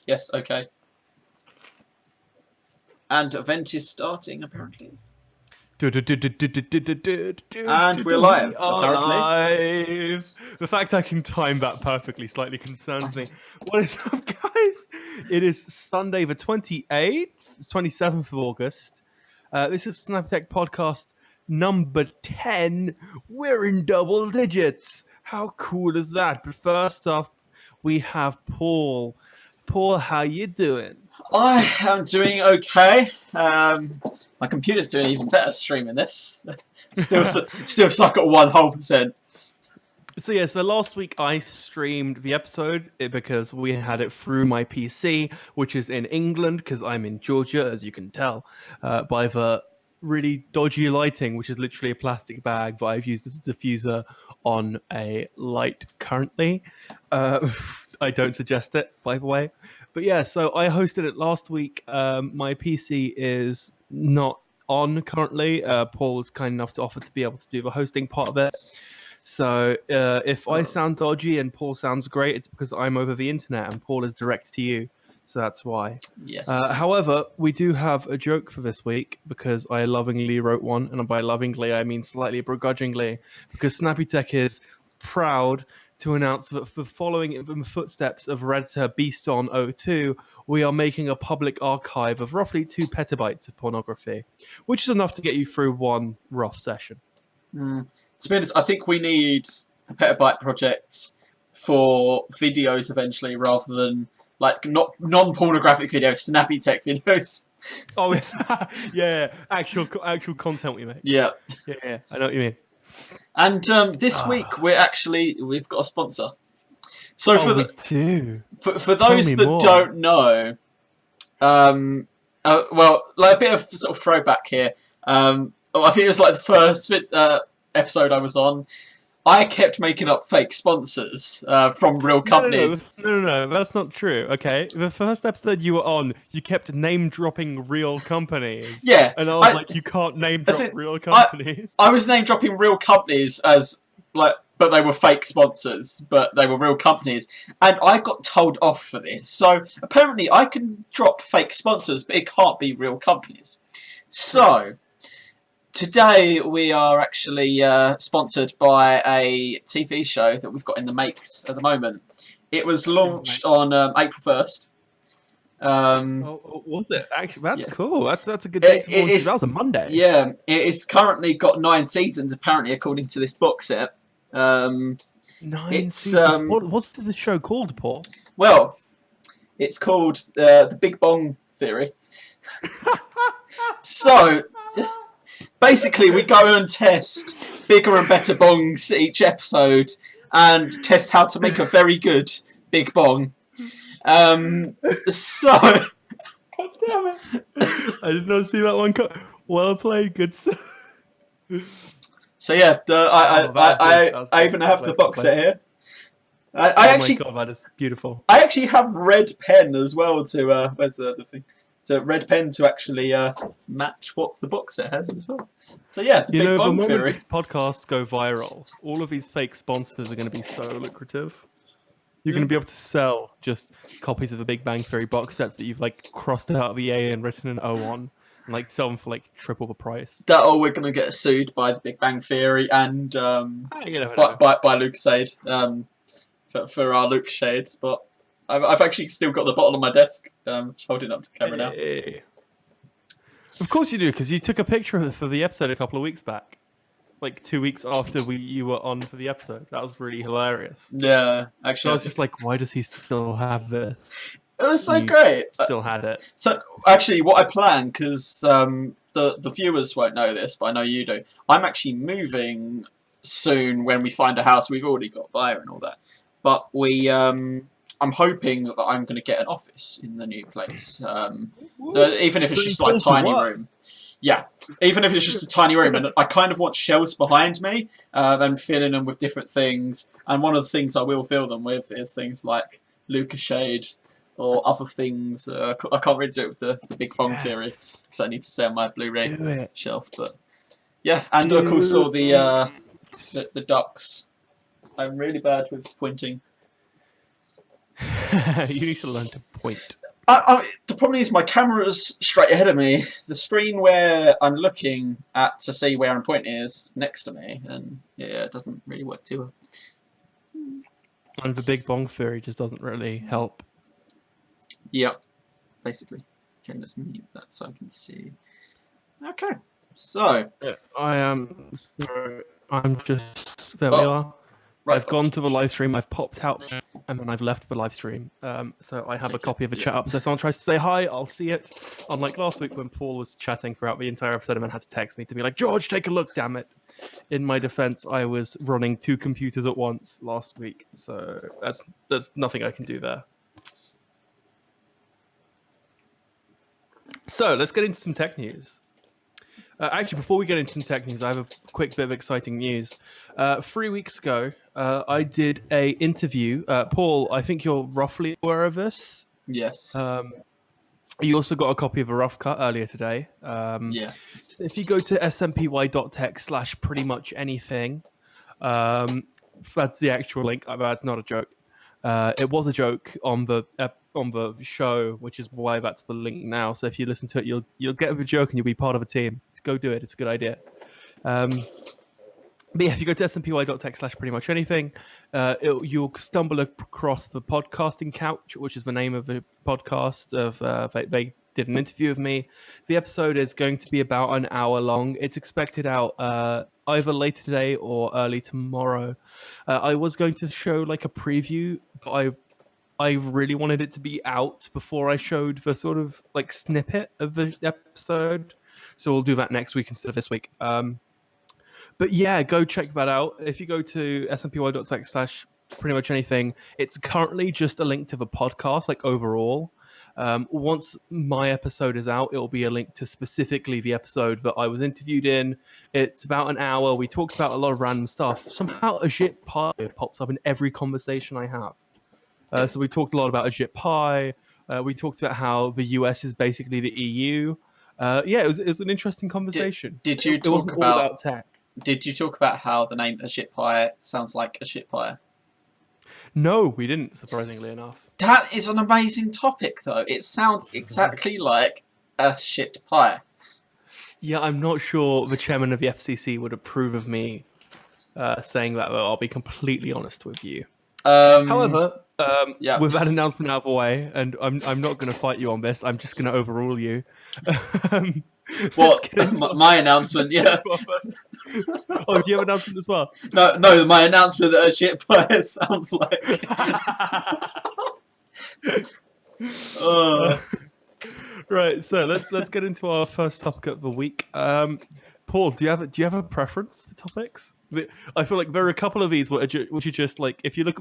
Yes, okay. And event is starting, apparently. And we're live, We are apparently. live. The fact I can time that perfectly slightly concerns me. What is up, guys? It is Sunday the 28th, 27th of August. This is Snappy-Tech podcast number 10. We're in double digits. How cool is that? But first off, we have Paul. Paul, how you doing? I am doing okay. My computer's doing even better streaming this. Still stuck at 100%. So last week I streamed the episode because we had it through my PC, which is in England because I'm in Georgia, as you can tell, by the really dodgy lighting, which is literally a plastic bag that I've used as a diffuser on a light currently. I don't suggest it, by the way. But yeah, so I hosted it last week. My PC is not on currently. Paul was kind enough to offer to be able to do the hosting part of it. So if I sound dodgy and Paul sounds great, it's because I'm over the internet and Paul is direct to you. So that's why. Yes. However, we do have a joke for this week because I lovingly wrote one. And by lovingly, I mean slightly begrudgingly. Because Snappy-Tech is proud to announce that for following in the footsteps of Red's Beast on 02, we are making a public archive of roughly 2 petabytes of pornography, which is enough to get you through one rough session. To be honest, I think we need a petabyte project for videos eventually, rather than like not non-pornographic videos, Snappy-Tech videos. Oh yeah, actual content we make. Yeah, I know what you mean. And this week we've got a sponsor. So for those that don't know, well, like a bit of sort of throwback here. I think it was like the first episode I was on. I kept making up fake sponsors from real companies. No, that's not true. Okay, the first episode you were on, you kept name dropping real companies. Yeah, and I was like, you can't name drop real companies. I was name dropping real companies as like, but they were fake sponsors, but they were real companies, and I got told off for this. So apparently, I can drop fake sponsors, but it can't be real companies. So. Today we are actually sponsored by a TV show that we've got in the makes at the moment. It was launched on April 1st. Was it? Actually, that's cool. That's a good date to launch. That was a Monday. Yeah, it's currently got 9 seasons, apparently, according to this box set. 9 seasons. What's the show called, Paul? Well, it's called The Big Bong Theory. So... basically, we go and test bigger and better bongs each episode and test how to make a very good big bong. So... God damn it. I did not see that one. Well played, good stuff. So yeah, I even have the box set here. My God, that is beautiful. I actually have red pen as well to... where's the thing? So red pen to actually match what the box set has as well. So yeah, the Big Bong Theory. The moment these podcasts go viral, all of these fake sponsors are going to be so lucrative. You're going to be able to sell just copies of the Big Bang Theory box sets that you've like crossed out the A and written an O on, and like sell them for like triple the price. We're going to get sued by the Big Bang Theory and by LucasAid for our Luke shades, but. I've actually still got the bottle on my desk, holding up to the camera now. Of course you do, because you took a picture of it for the episode a couple of weeks back. Like 2 weeks after you were on for the episode. That was really hilarious. Yeah, actually. So I was just like, why does he still have this? It was so great. Still had it. So, actually, what I planned, because the viewers won't know this, but I know you do. I'm actually moving soon when we find a house. We've already got buyer and all that. But I'm hoping that I'm going to get an office in the new place. So even if it's just like a tiny room. Yeah, even if it's just a tiny room. And I kind of want shelves behind me, then filling them with different things. And one of the things I will fill them with is things like Lucas Shade or other things. I can't really do it with the Big Bong Theory because I need to stay on my Blu-ray shelf. But yeah, and of course all the ducks. I'm really bad with pointing. You need to learn to point. The problem is my camera's straight ahead of me. The screen where I'm looking at to see where I'm pointing is next to me, and yeah, it doesn't really work too well. And the big bong theory just doesn't really help. Yep, basically. Okay, let's mute that so I can see. Okay, so I am. I'm just. There we are. right, I've gone to the live stream. I've popped out, and then I've left the live stream. So I have a copy of the chat up. So if someone tries to say hi, I'll see it. Unlike last week when Paul was chatting throughout the entire episode and then had to text me to be like, "George, take a look, damn it." In my defense, I was running 2 computers at once last week, so there's nothing I can do there. So let's get into some tech news. Actually, before we get into some tech news, I have a quick bit of exciting news. 3 weeks ago, I did a interview. Paul, I think you're roughly aware of this. yes, You also got a copy of a rough cut earlier today. yeah, If you go to smpy.tech/prettymuchanything, that's the actual link. That's not a joke. It was a joke on the show, which is why that's the link now. So if you listen to it, you'll get the joke and you'll be part of a team. Go do it. It's a good idea. But yeah, if you go to smpy.tech/prettymuchanything, you'll stumble across the podcasting couch, which is the name of the podcast. They did an interview with me. The episode is going to be about an hour long. It's expected out either later today or early tomorrow. I was going to show like a preview, but I really wanted it to be out before I showed the sort of like snippet of the episode. So we'll do that next week instead of this week. But yeah, go check that out. If you go to smpy.tech/prettymuchanything, it's currently just a link to the podcast, like overall. Once my episode is out, it'll be a link to specifically the episode that I was interviewed in. It's about an hour. We talked about a lot of random stuff. Somehow Ajit Pai pops up in every conversation I have. So we talked a lot about Ajit Pai. We talked about how the US is basically the EU. Yeah, it was an interesting conversation. Did you it wasn't all about tech. Did you talk about how the name Ajit Pai sounds like a shit pie? No, we didn't, surprisingly enough. That is an amazing topic, though. It sounds exactly like a shit pie. Yeah, I'm not sure the chairman of the FCC would approve of me saying that, though. I'll be completely honest with you. However, yeah. with that announcement out of the way, and I'm not going to fight you on this, I'm just going to overrule you. Well, my announcement, yeah. Oh, do you have an announcement as well? No, my announcement that a shit pie sounds like. Right, so let's get into our first topic of the week. Paul, do you have a preference for topics? I feel like there are a couple of these which are just like if you go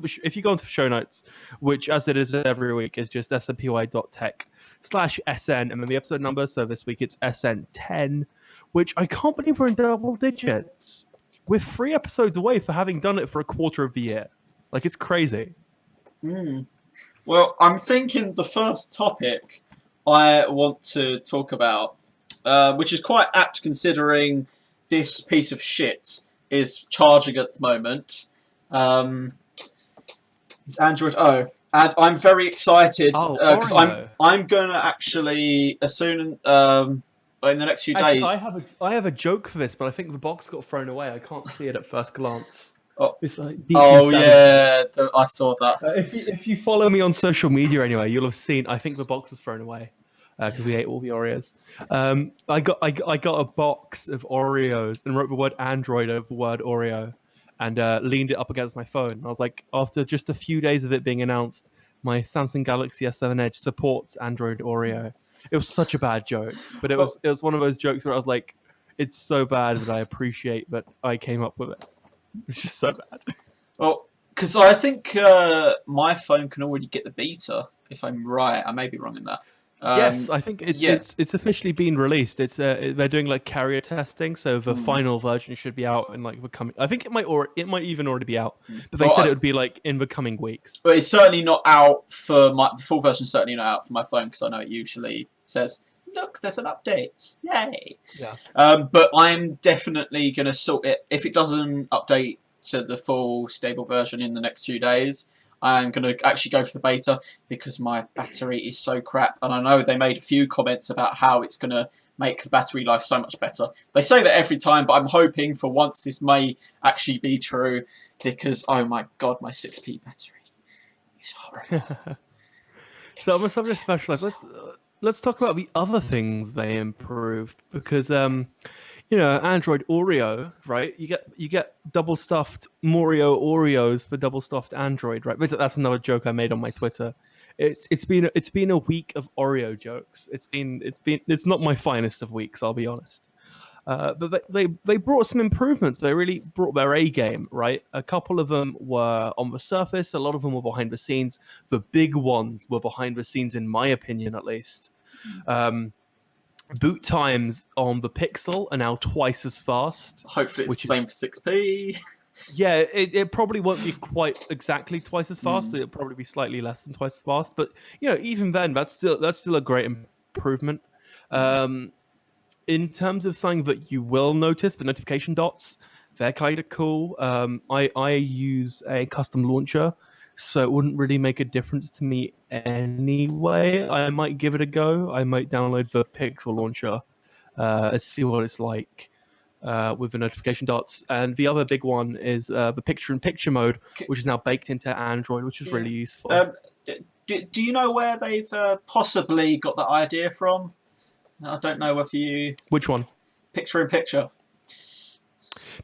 onto the show notes, which as it is every week is just smpy.tech/SN and then the episode number. So this week it's SN10, which I can't believe we're in double digits. We're 3 episodes away for having done it for a quarter of the year. Like it's crazy. Well, I'm thinking the first topic I want to talk about, which is quite apt considering this piece of shit is charging at the moment. It's Android O, and I'm very excited because I'm going to actually as soon in the next few days. I have a joke for this, but I think the box got thrown away. I can't see it at first glance. It's like yeah, I saw that. If you follow me on social media anyway, you'll have seen. I think the box was thrown away because we ate all the Oreos. I got a box of Oreos and wrote the word Android over the word Oreo, and leaned it up against my phone. And I was like, after just a few days of it being announced, my Samsung Galaxy S7 Edge supports Android Oreo. It was such a bad joke, but it was one of those jokes where I was like, it's so bad that I appreciate that I came up with it. It's just so bad. Well, because I think my phone can already get the beta, if I'm right. I may be wrong in that. Yes, I think it's officially been released. It's they're doing like carrier testing, so the final version should be out in like the coming. I think it might even already be out, but they said it would be like in the coming weeks. But it's certainly not out for the full version. Certainly not out for my phone because I know it usually says, "Look, there's an update! Yay!" Yeah. But I'm definitely gonna sort it if it doesn't update to the full stable version in the next few days. I'm going to actually go for the beta because my battery is so crap. And I know they made a few comments about how it's going to make the battery life so much better. They say that every time, but I'm hoping for once this may actually be true because, oh my god, my 6p battery is horrible. So on the subject of special life, let's talk about the other things they improved because you know, Android Oreo, right? You get double stuffed Morio Oreos for double stuffed Android, right? But that's another joke I made on my Twitter. It's been a week of Oreo jokes. It's not my finest of weeks, I'll be honest. But they brought some improvements. They really brought their A game, right? A couple of them were on the surface. A lot of them were behind the scenes. The big ones were behind the scenes, in my opinion, at least. Boot times on the Pixel are now twice as fast. Hopefully it's the same for 6p. Yeah, it probably won't be quite exactly twice as fast. It'll probably be slightly less than twice as fast. But you know, even then, that's still a great improvement. In terms of something that you will notice, the notification dots, they're kind of cool. I use a custom launcher, so it wouldn't really make a difference to me anyway. I might give it a go. I might download the Pixel launcher and see what it's like with the notification dots. And the other big one is the picture-in-picture mode, which is now baked into Android, which is really useful. Do you know where they've possibly got that idea from? I don't know if you... Which one? Picture-in-picture.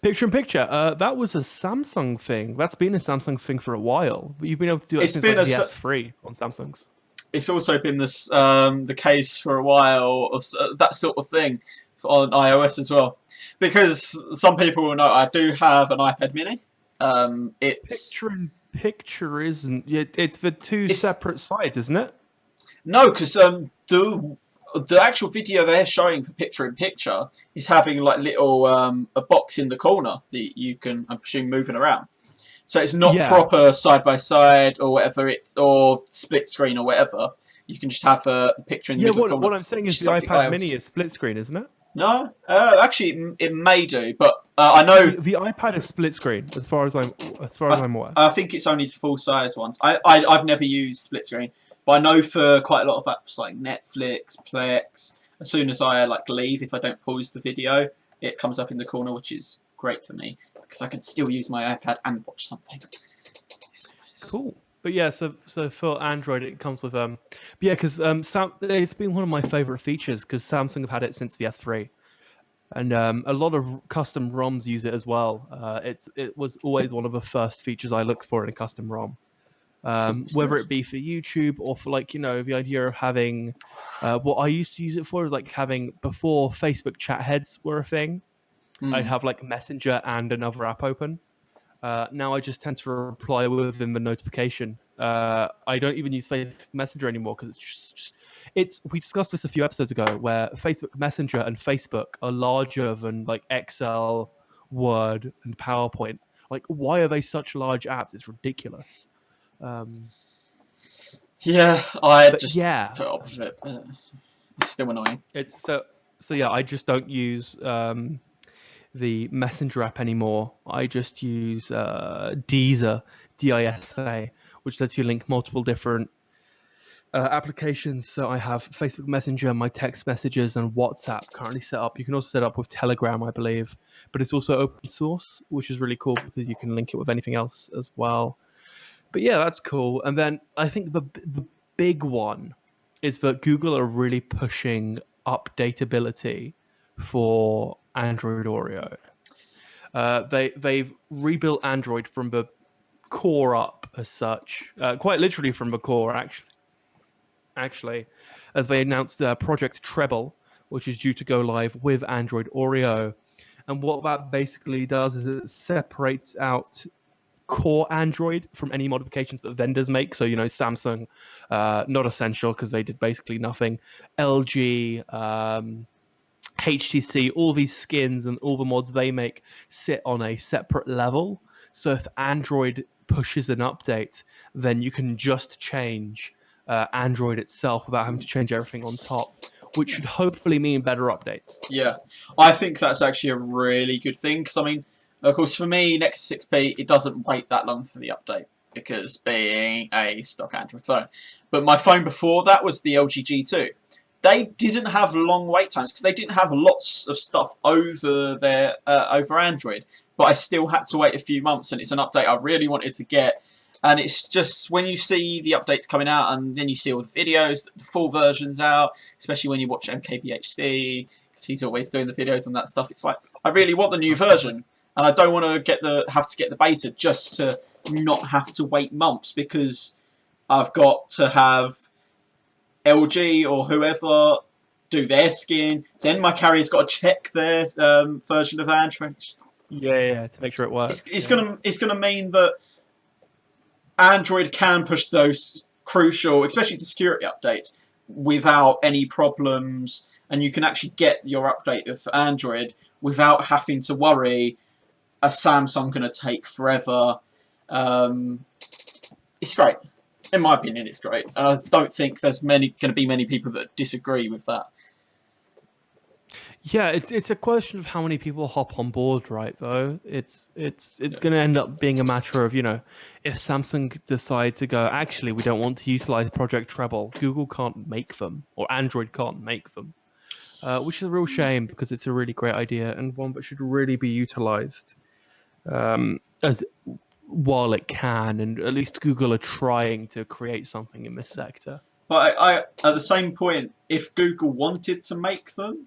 Picture-in-picture. That was a Samsung thing. That's been a Samsung thing for a while. But you've been able to do it since like the S3 on Samsungs. It's also been this the case for a while of that sort of thing on iOS as well. Because some people will know I do have an iPad mini. It's Picture-in-picture isn't... It's the two separate sides, isn't it? No, because the actual video they're showing for picture-in-picture is having like little a box in the corner that you can, I'm presuming, moving around. So it's not proper side-by-side or whatever, or split screen or whatever. You can just have a picture in the middle of the corner. What I'm saying is the iPad mini is split screen, isn't it? No, actually, it may do, but I know the iPad is split screen as far as I'm aware. I think it's only the full-size ones. I've never used split screen, but I know for quite a lot of apps like Netflix, Plex, as soon as I leave, if I don't pause the video, it comes up in the corner, which is great for me because I can still use my iPad and watch something. Cool. But yeah, so for Android it comes with because it's been one of my favorite features because Samsung have had it since the S3, and a lot of custom ROMs use it as well. It was always one of the first features I looked for in a custom ROM, whether it be for YouTube or for the idea of having what I used to use it for is like having before Facebook chat heads were a thing. I'd have like Messenger and another app open. Now I just tend to reply within the notification. I don't even use Facebook Messenger anymore because we discussed this a few episodes ago where Facebook Messenger and Facebook are larger than like Excel, Word, and PowerPoint. Like, why are they such large apps? It's ridiculous. Yeah, I just put up with it. It's still annoying. I just don't use the Messenger app anymore. I just use Deezer, DISA, which lets you link multiple different applications. So I have Facebook Messenger, my text messages, and WhatsApp currently set up. You can also set up with Telegram, I believe, but it's also open source, which is really cool because you can link it with anything else as well. But yeah, that's cool. And then I think the big one is that Google are really pushing updatability for Android Oreo. They've rebuilt Android from the core up as such, quite literally from the core actually, as they announced Project Treble, which is due to go live with Android Oreo. And what that basically does is it separates out core Android from any modifications that vendors make. So, Samsung, not essential because they did basically nothing. LG, HTC, all these skins and all the mods they make sit on a separate level. So if Android pushes an update, then you can just change Android itself without having to change everything on top, which should hopefully mean better updates. Yeah, I think that's actually a really good thing because, of course, for me, next to 6p, it doesn't wait that long for the update. because being a stock Android phone. But my phone before that was the LG G2. They didn't have long wait times because they didn't have lots of stuff over their over Android. But I still had to wait a few months, and it's an update I really wanted to get. And it's just when you see the updates coming out, and then you see all the videos, the full versions out, especially when you watch MKBHD, because he's always doing the videos on that stuff. It's like I really want the new version, and I don't want to have to get the beta just to not have to wait months because I've got to have LG or whoever do their skin. Then my carrier's got to check their version of Android. Yeah, to make sure it works. It's gonna mean that Android can push those crucial, especially the security updates, without any problems, and you can actually get your update of Android without having to worry a Samsung going to take forever. It's great. In my opinion, it's great. And I don't think there's going to be many people that disagree with that. Yeah, it's a question of how many people hop on board, right? Though it's going to end up being a matter of, if Samsung decide to go, actually, we don't want to utilize Project Treble. Google can't make them, or Android can't make them, which is a real shame because it's a really great idea and one that should really be utilized as while it can, and at least Google are trying to create something in this sector. But I at the same point, if Google wanted to make them,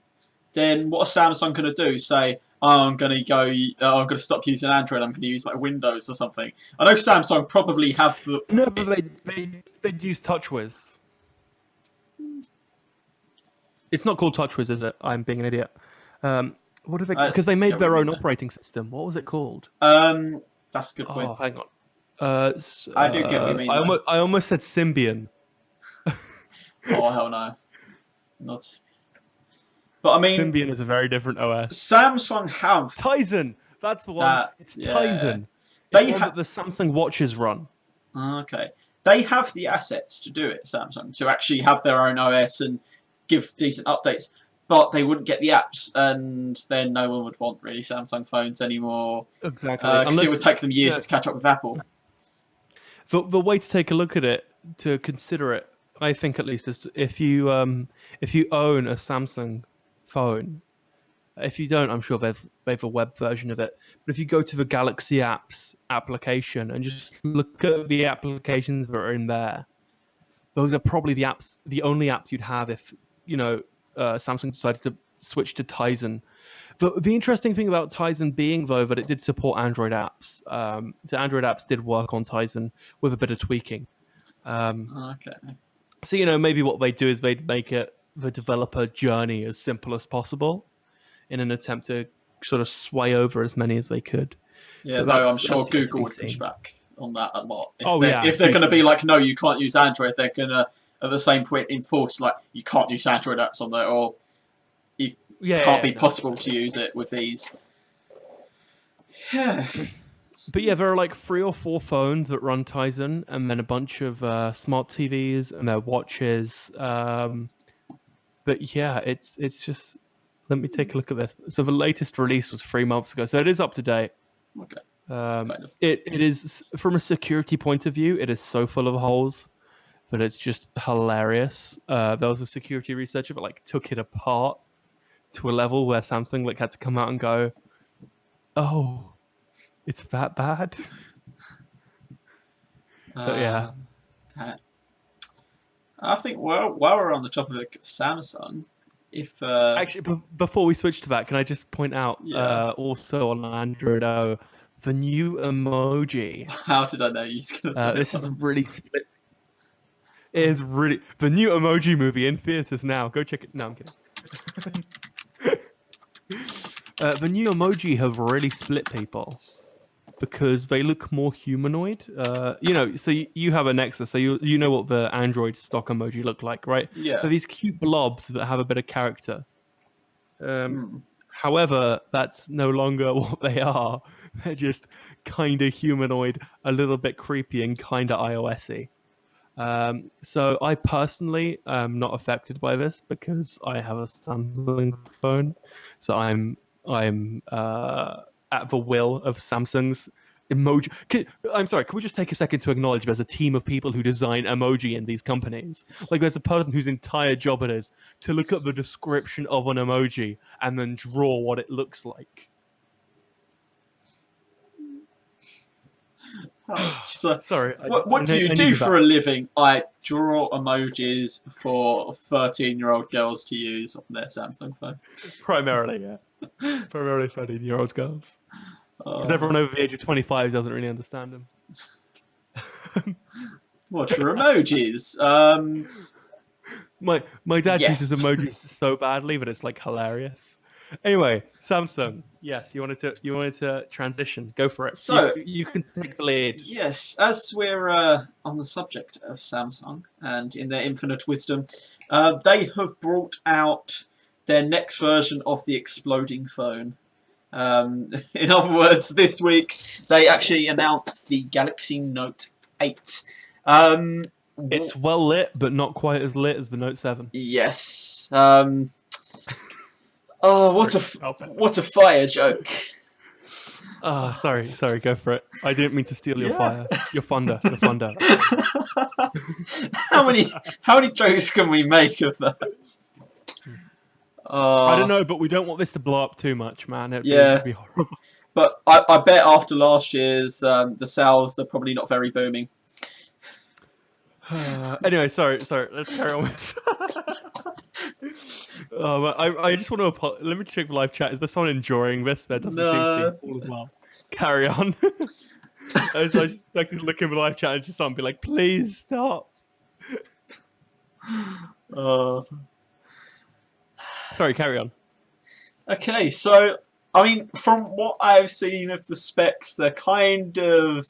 then what is Samsung going to do? Say, I'm going to stop using Android. I'm going to use like Windows or something. I know Samsung probably have the. No, but they'd use TouchWiz. It's not called TouchWiz, is it? I'm being an idiot. What are they? Because they made their own operating system. What was it called? That's a good point. Oh, hang on. I do get what you mean. I almost said Symbian. Oh hell no, not. But I mean, Symbian is a very different OS. Samsung have Tizen. That's the one. It's Tizen. They have the Samsung watches run. Okay, they have the assets to do it. Samsung to actually have their own OS and give decent updates, but they wouldn't get the apps, and then no one would want really Samsung phones anymore. Exactly, because it would take them years to catch up with Apple. The way to take a look at it, to consider it, I think at least, is if you own a Samsung phone. If you don't, I'm sure they've a web version of it. But if you go to the Galaxy Apps application and just look at the applications that are in there, those are probably the only apps you'd have if Samsung decided to switch to Tizen. The interesting thing about Tizen being, though, that it did support Android apps. So Android apps did work on Tizen with a bit of tweaking. Okay. So maybe what they do is they'd make it the developer journey as simple as possible in an attempt to sort of sway over as many as they could. Yeah, though I'm sure Google would push back on that a lot. If they're going to be like, no, you can't use Android, they're going to, at the same point, enforce, like, you can't use Android apps on there, or it can't be possible to use it with these. Yeah. But yeah, there are like 3 or 4 phones that run Tizen, and then a bunch of smart TVs and their watches. But yeah, it's just. Let me take a look at this. So the latest release was 3 months ago, so it is up to date. Okay. Kind of. It is, from a security point of view, it is so full of holes, but it's just hilarious. There was a security researcher that took it apart to a level where Samsung had to come out and go, "Oh, it's that bad." But yeah. I think while we're on the topic of Samsung, if actually, before we switch to that, can I just point out also on Android O, the new emoji. How did I know you was going to say this is really split. It is really the new Emoji movie in theaters now. Go check it. No, I'm kidding. The new emoji have really split people because they look more humanoid. So you have a Nexus, so you know what the Android stock emoji look like, right? Yeah. They're these cute blobs that have a bit of character. However, that's no longer what they are. They're just kind of humanoid, a little bit creepy, and kind of iOS-y. So I personally am not affected by this because I have a Samsung phone. So I'm at the will of Samsung's emoji. I'm sorry. Can we just take a second to acknowledge there's a team of people who design emoji in these companies? Like, there's a person whose entire job it is to look up the description of an emoji and then draw what it looks like. Sorry. What do you do for a living? I draw emojis for 13-year-old girls to use on their Samsung phone. Primarily, yeah. Primarily 13-year-old girls. Because everyone over the age of 25 doesn't really understand them. What are emojis? My dad uses emojis so badly that it's like hilarious. Anyway, Samsung. Yes, you wanted to transition. Go for it. So you can take the lead. Yes, as we're on the subject of Samsung and in their infinite wisdom, they have brought out their next version of the exploding phone. In other words, this week they actually announced the Galaxy Note 8. It's well lit, but not quite as lit as the Note 7. Yes. Oh, what a fire joke! Oh, sorry, go for it. I didn't mean to steal your fire. Your thunder. How many jokes can we make of that? I don't know, but we don't want this to blow up too much, man. It'd be horrible. But I bet after last year's, the sales are probably not very booming. Anyway, sorry. Let's carry on with. I just want to let me check the live chat. Is there someone enjoying this? There doesn't seem to be all as well. Carry on. I just expected to look in the live chat and just someone be like, "Please stop." Sorry, carry on. Okay, so I mean, from what I've seen of the specs, they're kind of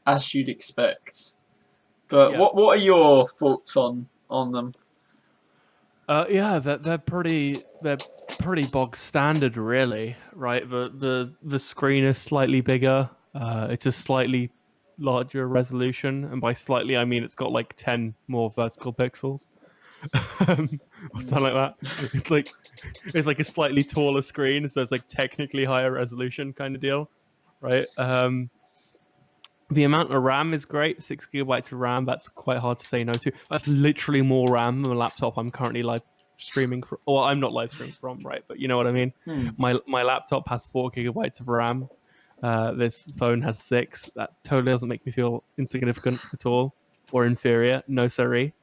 as you'd expect. But what are your thoughts on them? They're pretty bog standard, really, right? The screen is slightly bigger. It's a slightly larger resolution, and by slightly I mean it's got like 10 more vertical pixels. Or something like that. It's like a slightly taller screen, so it's like technically higher resolution kind of deal, right? The amount of RAM is great, 6 gigabytes of RAM. That's quite hard to say no to. That's literally more RAM than the laptop I'm currently live streaming from. Well, I'm not live streaming from, right? But you know what I mean. My laptop has 4 gigabytes of RAM. This phone has 6. That totally doesn't make me feel insignificant at all or inferior. No, sorry.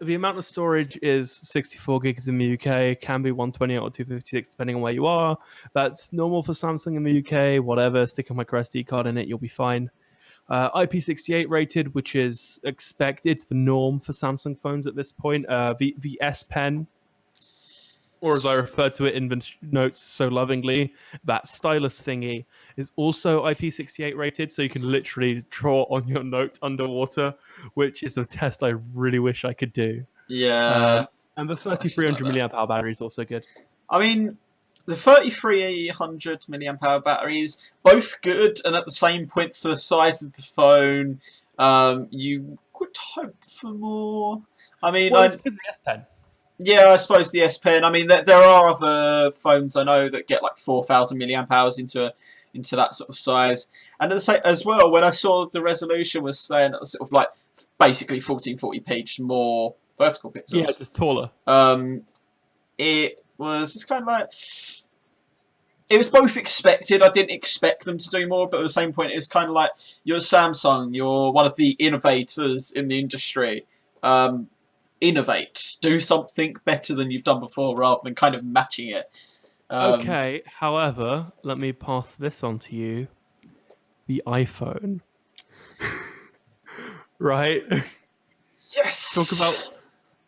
The amount of storage is 64 gigs in the UK, can be 128 or 256 depending on where you are. That's normal for Samsung in the UK, whatever. Stick a micro SD card in it, you'll be fine. IP68 rated, which is expected. It's the norm for Samsung phones at this point. The S Pen, or as I refer to it in the notes so lovingly, that stylus thingy is also IP68 rated, so you can literally draw on your note underwater, which is a test I really wish I could do. Yeah. And the 3300 milliamp hour battery is also good. I mean, the 3300 milliamp hour battery is both good, and at the same point, for the size of the phone, you would hope for more. I mean, it's because of the S Pen. Yeah, I suppose the S Pen. I mean, there are other phones I know that get like 4,000 milliamp hours into that sort of size. And as well, when I saw the resolution was saying it was sort of like basically 1440p, just more vertical pixels. Yeah, just taller. It's kind of like, it was both expected. I didn't expect them to do more, but at the same point, it was kind of like, you're Samsung, you're one of the innovators in the industry. Innovate, do something better than you've done before, rather than kind of matching it. Okay, however, let me pass this on to you. The iPhone. Right? Yes!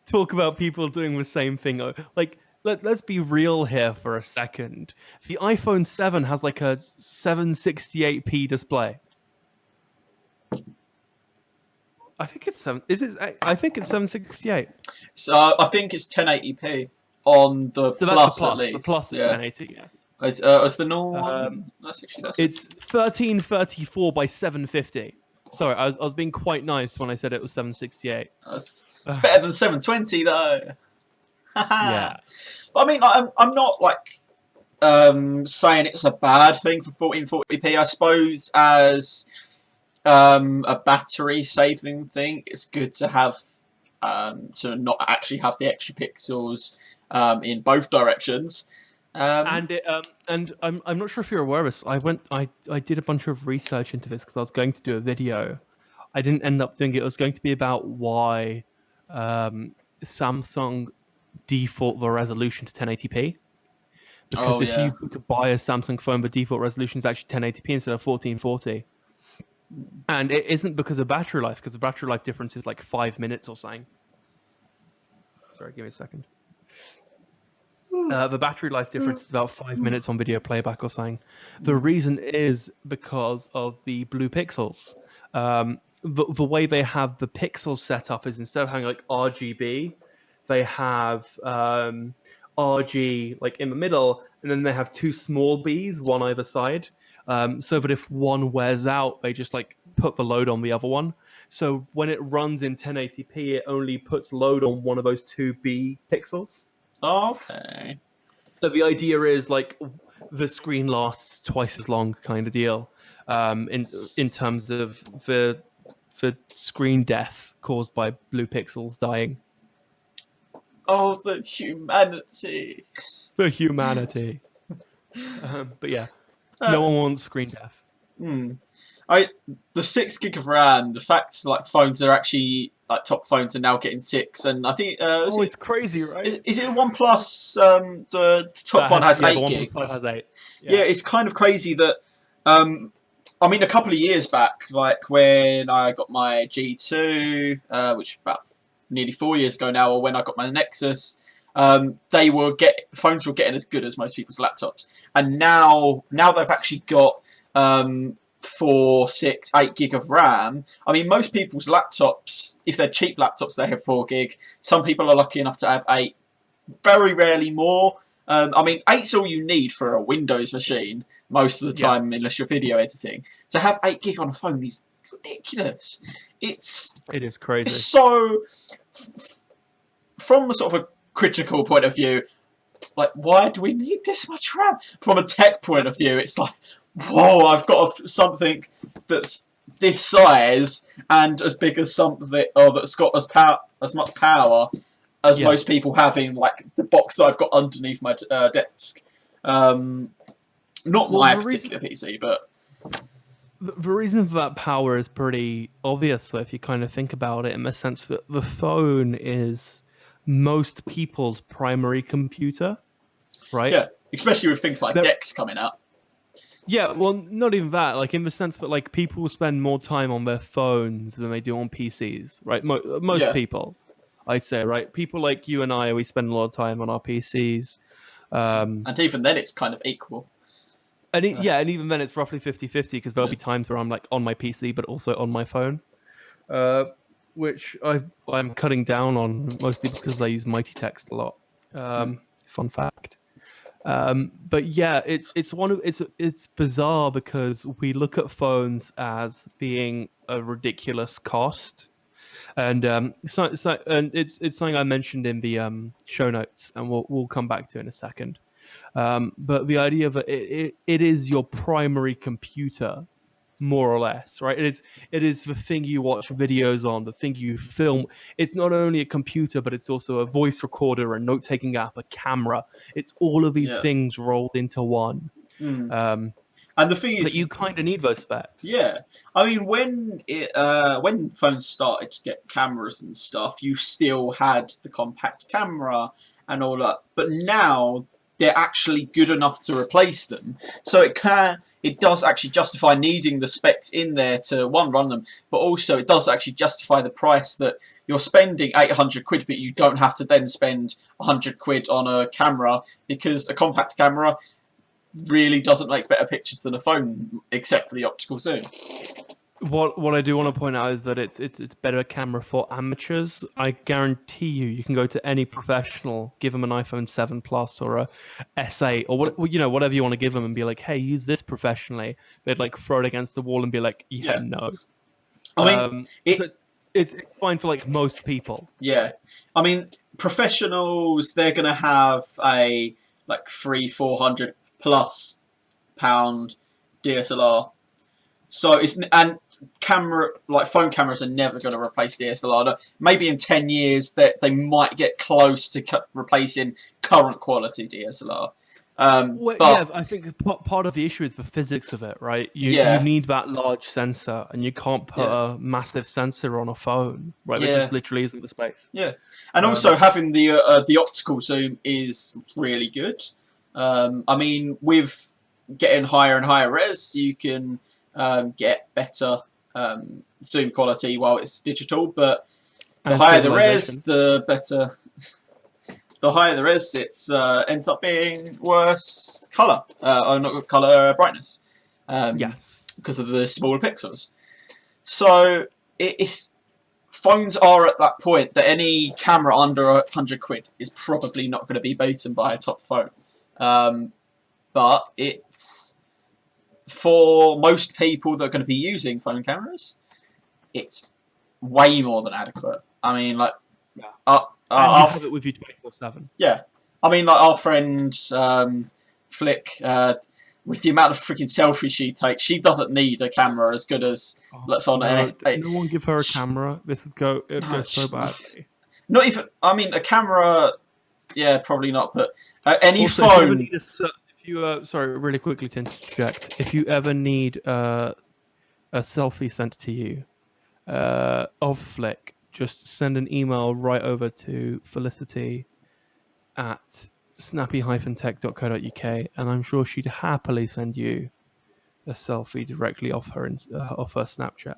Talk about people doing the same thing. Like, let's be real here for a second. The iPhone 7 has like a 768p display. I think it's 7. I think it's 768. So I think it's 1080p on the Plus, at least. The Plus is 1080. Yeah. As the normal one? It's 1334 by 750. Sorry, I was being quite nice when I said it was 768. It's better than 720 though. Yeah. But I mean, I'm not like saying it's a bad thing for 1440p. I suppose as a battery saving thing, it's good to have to not actually have the extra pixels in both directions. And I'm not sure if you're aware of this. I did a bunch of research into this because I was going to do a video. I didn't end up doing it. It was going to be about why Samsung default the resolution to 1080p. Because if you were to buy a Samsung phone, the default resolution is actually 1080p instead of 1440. And it isn't because of battery life, because the battery life difference is like 5 minutes or something. Sorry, give me a second. The battery life difference is about 5 minutes on video playback or something. The reason is because of the blue pixels. The way they have the pixels set up is instead of having like RGB, they have RG like in the middle, and then they have two small Bs, one either side, so that if one wears out, they just like put the load on the other one. So when it runs in 1080p, it only puts load on one of those two B pixels. Okay. So the idea is like the screen lasts twice as long, kind of deal, in terms of the screen death caused by blue pixels dying. Oh, the humanity. The humanity. But yeah, no one wants screen death. The 6 gig of RAM, the fact like phones are actually like top phones are now getting 6, and I think it's crazy, right? Is it OnePlus? The top one has 8 gig. The one has 8. Yeah, it's kind of crazy that. I mean, a couple of years back, like when I got my G2, which about nearly 4 years ago now, or when I got my Nexus, phones were getting as good as most people's laptops, and now they've actually got 4, 6, 8 gig of RAM. I mean, most people's laptops, if they're cheap laptops, they have 4 gig. Some people are lucky enough to have 8. Very rarely more. I mean, 8's all you need for a Windows machine most of the time, unless you're video editing. To have 8 gig on a phone is ridiculous. It is crazy. It's so, from a sort of a critical point of view, like, why do we need this much RAM? From a tech point of view, it's like, whoa, I've got something that's this size and as big as something, or that's got as much power as most people have in like the box that I've got underneath my desk. Not my particular PC, but the reason for that power is pretty obvious. So if you kind of think about it, in the sense that the phone is most people's primary computer, right? Yeah, especially with things like DeX coming out. Yeah, well, not even that. Like in the sense that like people spend more time on their phones than they do on PCs, right? Most people, I'd say, right? People like you and I, we spend a lot of time on our PCs. And even then, it's kind of equal. And even then, it's roughly 50-50 because there'll be times where I'm like on my PC but also on my phone, which I'm cutting down on mostly because I use Mighty Text a lot. Fun fact. But yeah, it's bizarre because we look at phones as being a ridiculous cost, and and it's something I mentioned in the show notes, and we'll come back to in a second. But the idea that it is your primary computer, more or less, right? It is the thing you watch videos on, the thing you film. It's not only a computer, but it's also a voice recorder, a note-taking app, a camera. It's all of these things rolled into one. And the thing is, that you kind of need those specs. Yeah, I mean, when phones started to get cameras and stuff, you still had the compact camera and all that, but now they're actually good enough to replace them. So it does actually justify needing the specs in there to run them, but also it does actually justify the price that you're spending 800 quid, but you don't have to then spend 100 quid on a camera, because a compact camera really doesn't make better pictures than a phone, except for the optical zoom. What I do want to point out is that it's better camera for amateurs. I guarantee you can go to any professional, give them an iPhone 7 Plus or a S8 or whatever you want to give them, and be like, hey, use this professionally. They'd like throw it against the wall and be like, no. I mean, it's fine for like most people. Yeah, I mean, professionals, they're gonna have a like 300-400 plus pound DSLR. So and phone cameras are never going to replace DSLR. Maybe in 10 years that they might get close to replacing current quality DSLR. Well, but yeah, I think part of the issue is the physics of it, right? You Yeah. need that large sensor, and you can't put Yeah. a massive sensor on a phone, right? There Yeah. just literally isn't the space. Yeah, and also having the optical zoom is really good. I mean, with getting higher and higher res, you can get better zoom quality while it's digital. But the And higher the res, stabilization. the better. The higher the res, it's ends up being worse color, or not color brightness, Yes. because of the smaller pixels. So it's phones are at that point that any camera under £100 is probably not going to be beaten by a top phone. But it's for most people that are going to be using phone cameras, it's way more than adequate. I mean, like, Yeah. And you have it with you 24/7. Yeah, I mean, like our friend Flick, with the amount of freaking selfies she takes, she doesn't need a camera as good as let's on an S8. No one give her a camera. This would go. It goes so badly. Not even. I mean, a camera. Yeah, probably not. But any Also, phone. If you sorry, really quickly to interject. If you ever need a selfie sent to you of Flick, just send an email right over to Felicity at snappy-tech.co.uk, and I'm sure she'd happily send you a selfie directly off her Snapchat.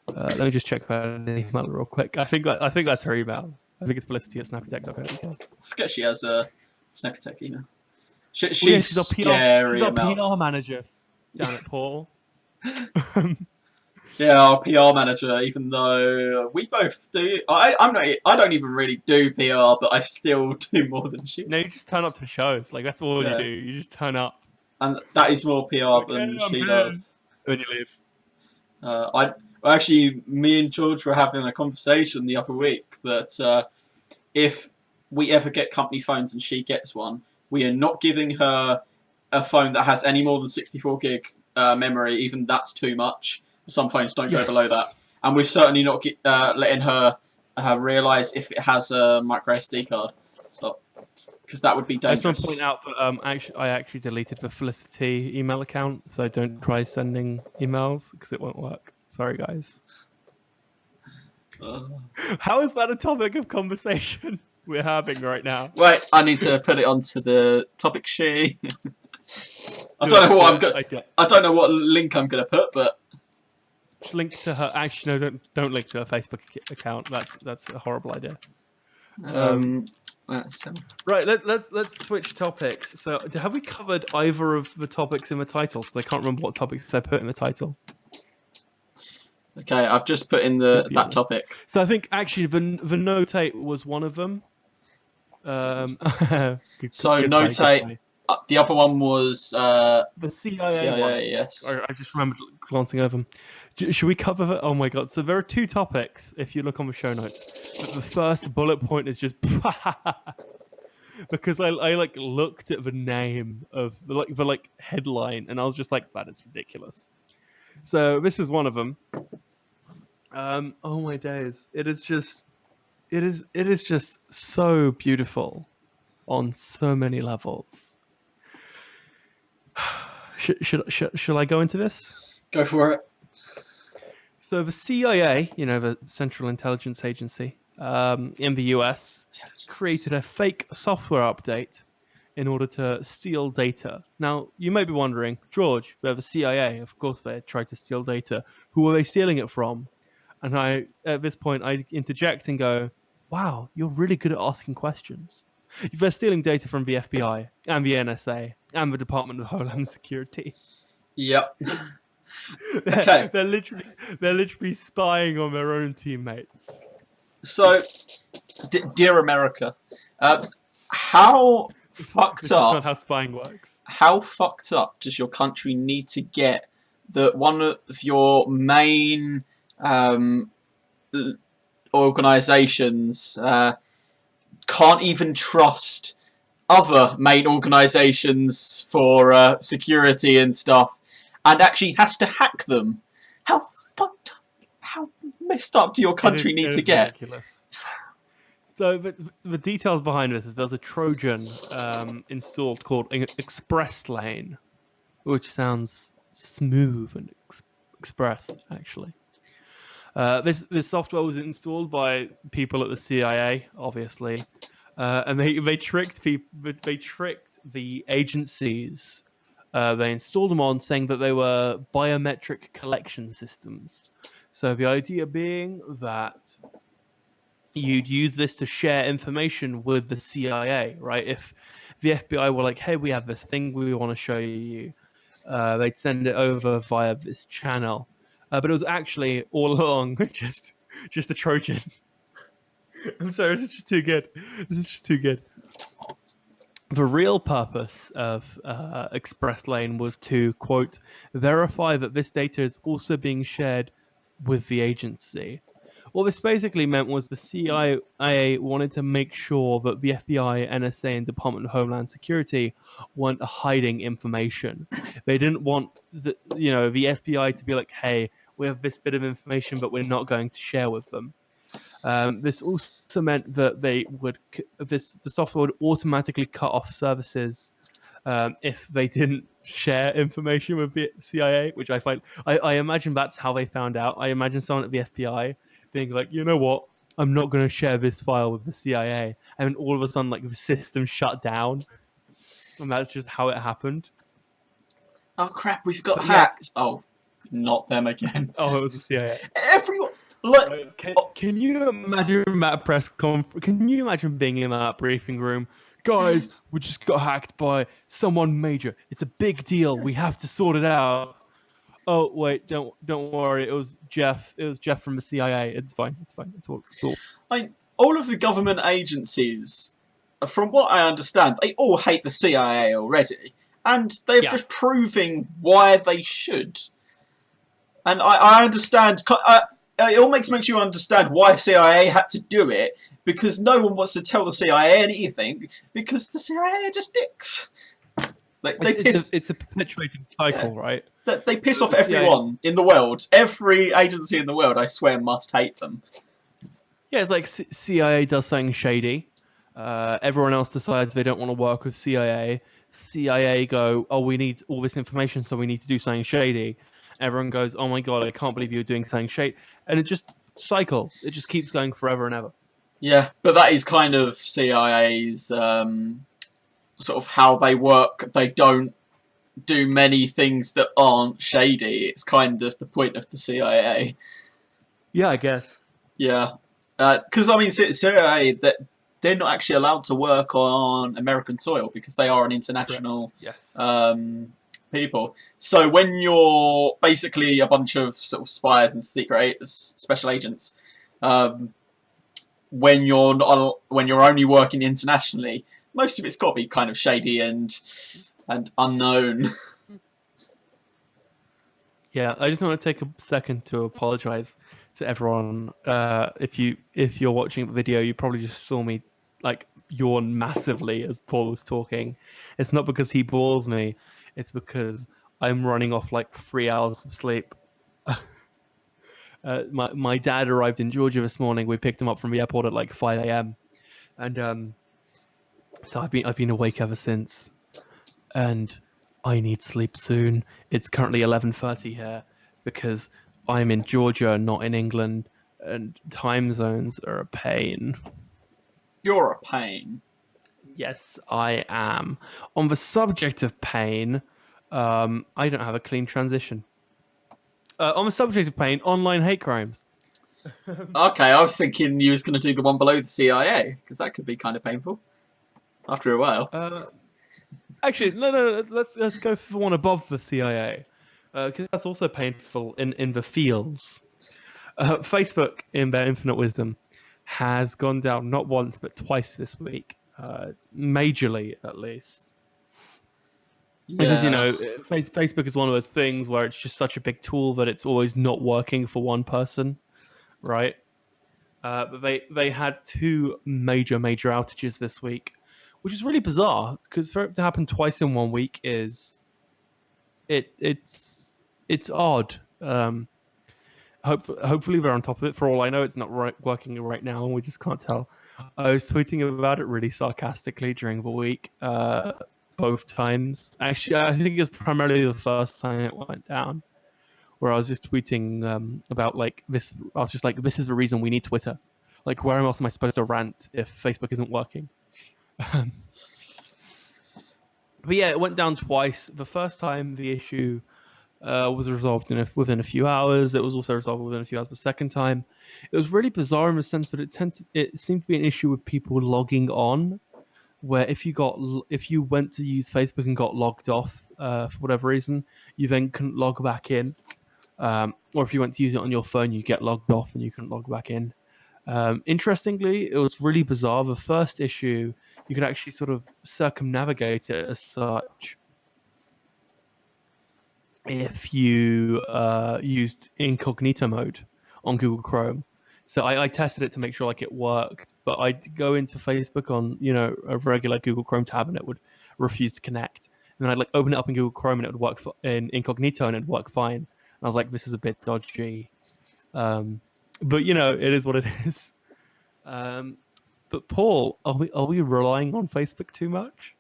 Let me just check her email real quick. I think that's her email. I think it's Felicity at snappy-tech.co.uk. I forget she has a Snappy-Tech email. She's our scary. She's our PR manager. Damn it, Paul. Yeah, our PR manager. Even though we both do, I don't even really do PR, but I still do more than she. No, you just turn up to shows. Like that's all Yeah. you do. You just turn up. And that is more PR than she does. When you leave. Actually, me and George were having a conversation the other week that if we ever get company phones and she gets one, we are not giving her a phone that has any more than 64 gig memory. Even that's too much. Some phones don't go below that, and we're certainly not letting her realise if it has a micro SD card. Stop, because that would be dangerous. I just want to point out that I actually deleted the Felicity email account, so don't try sending emails because it won't work. Sorry, guys. How is that a topic of conversation we're having right now? Wait, I need to put it onto the topic sheet. I don't know what I don't know what link I'm gonna put, but. Just link to her. Actually, no, don't link to her Facebook account. That's a horrible idea. Right, let's switch topics. So, have we covered either of the topics in the title? I can't remember what topics I put in the title. Okay, I've just put in that topic. So I think actually the notate was one of them. Notate. The other one was the CIA one. Yes. I just remembered glancing over them. Should we cover that? Oh my god! So there are two topics. If you look on the show notes, but the first bullet point is just because I like looked at the name of the headline and I was just like, that is ridiculous. So this is one of them. Oh my days! It is just so beautiful on so many levels. Should I go into this? Go for it. So the CIA, the Central Intelligence Agency in the US, created a fake software update in order to steal data. Now, you may be wondering, George, they're the CIA. Of course they tried to steal data. Who are they stealing it from? And at this point, I interject and go, wow, you're really good at asking questions. They're stealing data from the FBI and the NSA and the Department of Homeland Security. Yep. Okay. They're literally spying on their own teammates. So, dear America, how fucked up? Not how spying works. How fucked up does your country need to get that one of your main organisations can't even trust other main organisations for security and stuff, and actually has to hack them. How fucked up, how messed up do your country need to get? Ridiculous. So, but the details behind this is there's a Trojan installed called Express Lane, which sounds smooth and express, actually. This software was installed by people at the CIA, obviously, and they tricked people. They tricked the agencies. They installed them on, saying that they were biometric collection systems. So the idea being that you'd use this to share information with the CIA, right? If the FBI were like, "Hey, we have this thing we want to show you," they'd send it over via this channel. But it was actually all along just a Trojan. I'm sorry, this is just too good. This is just too good. The real purpose of Express Lane was to, quote, verify that this data is also being shared with the agency. What this basically meant was the CIA wanted to make sure that the FBI, NSA, and Department of Homeland Security weren't hiding information. They didn't want the FBI to be like, "Hey, we have this bit of information, but we're not going to share with them." This also meant that the software would automatically cut off services if they didn't share information with the CIA, which I find I imagine that's how they found out. I imagine someone at the FBI being like, "You know what? I'm not going to share this file with the CIA," and then all of a sudden, like, the system shut down, and that's just how it happened. Oh crap! We've got hacked. Oh, not them again. Oh, it was the CIA. Everyone. Look, can you imagine that press conference? Can you imagine being in that briefing room? "Guys, we just got hacked by someone major. It's a big deal. We have to sort it out." "Oh wait, don't worry. It was Jeff. It was Jeff from the CIA. It's fine. It's fine. It's all." All of the government agencies, from what I understand, they all hate the CIA already, and they're just proving why they should. And I understand. It all makes you understand why CIA had to do it, because no one wants to tell the CIA anything, because the CIA are just dicks. It's a perpetuating cycle, right? They piss off everyone in the world. Every agency in the world, I swear, must hate them. Yeah, it's like CIA does something shady. Everyone else decides they don't want to work with CIA. CIA go, "Oh, we need all this information, so we need to do something shady." Everyone goes, "Oh my god, I can't believe you're doing something shady," and it just cycles. It just keeps going forever and ever. Yeah, but that is kind of CIA's sort of how they work. They don't do many things that aren't shady. It's kind of the point of the CIA. Yeah, I guess. Yeah, because I mean, CIA, that they're not actually allowed to work on American soil because they are an international people. So when you're basically a bunch of sort of spies and special agents, when you're only working internationally, most of it's got to be kind of shady and unknown. Yeah, I just want to take a second to apologize to everyone. If you're watching the video, you probably just saw me like yawn massively as Paul was talking. It's not because he bores me. It's because I'm running off like 3 hours of sleep. My dad arrived in Georgia this morning. We picked him up from the airport at like 5 a.m. and so I've been awake ever since, and I need sleep soon. It's currently 11:30 here because I'm in Georgia, not in England, and time zones are a pain. You're a pain. Yes, I am. On the subject of pain, I don't have a clean transition. On the subject of pain, online hate crimes. Okay, I was thinking you was going to do the one below the CIA, because that could be kind of painful after a while. Actually, no. Let's go for the one above the CIA, because that's also painful in the fields. Facebook, in their infinite wisdom, has gone down not once but twice this week, majorly at least. Because Facebook is one of those things where it's just such a big tool that it's always not working for one person, right? But they had two major outages this week, which is really bizarre because for it to happen twice in 1 week is it's odd. Hopefully they're on top of it. For all I know, it's not working right now, and we just can't tell. I was tweeting about it really sarcastically during the week, both times. Actually, I think it was primarily the first time it went down, where I was just tweeting about like this. I was just like, "This is the reason we need Twitter. Like, where else am I supposed to rant if Facebook isn't working?" But yeah, it went down twice. The first time, the issue was resolved within a few hours. It was also resolved within a few hours the second time. It was really bizarre in the sense that it seemed to be an issue with people logging on, where if you went to use Facebook and got logged off for whatever reason, you then couldn't log back in. Or if you went to use it on your phone, you get logged off and you couldn't log back in. Interestingly, it was really bizarre. The first issue, you could actually sort of circumnavigate it as such if you used incognito mode on Google Chrome. So I tested it to make sure like it worked, but I'd go into Facebook on a regular Google Chrome tab and it would refuse to connect. And then I'd like open it up in Google Chrome and it would work in incognito and it'd work fine. And I was like, this is a bit dodgy. But it is what it is. But Paul, are we relying on Facebook too much?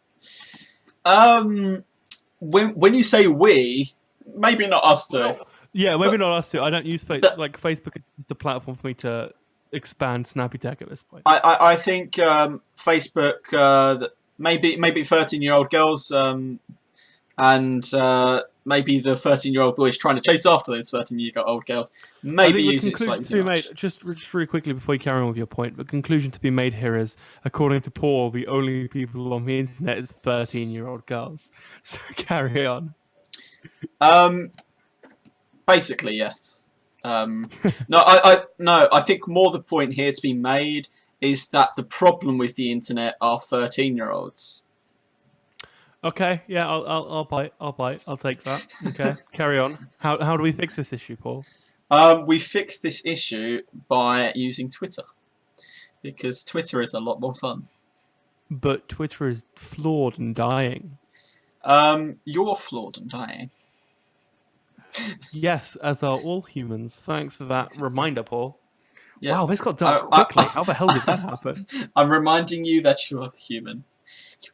When you say we, maybe not us two. Well, yeah, maybe not us two. I don't use Facebook. Like Facebook is the platform for me to expand Snappy-Tech at this point. I think Facebook, maybe 13-year-old girls, and maybe the 13-year-old boys trying to chase after those 13-year-old girls. Maybe use it slightly too much. Just really quickly before you carry on with your point, the conclusion to be made here is, according to Paul, the only people on the internet is 13-year-old girls. So carry on. Basically, yes. I think more the point here to be made is that the problem with the internet are 13-year-olds. Okay, yeah, I'll bite. I'll take that. Okay, carry on. How do we fix this issue, Paul? We fix this issue by using Twitter, because Twitter is a lot more fun. But Twitter is flawed and dying. You're flawed and dying. Yes, as are all humans. Thanks for that reminder, Paul. Yeah. Wow, this got done quickly. How the hell did that happen? I'm reminding you that you're human.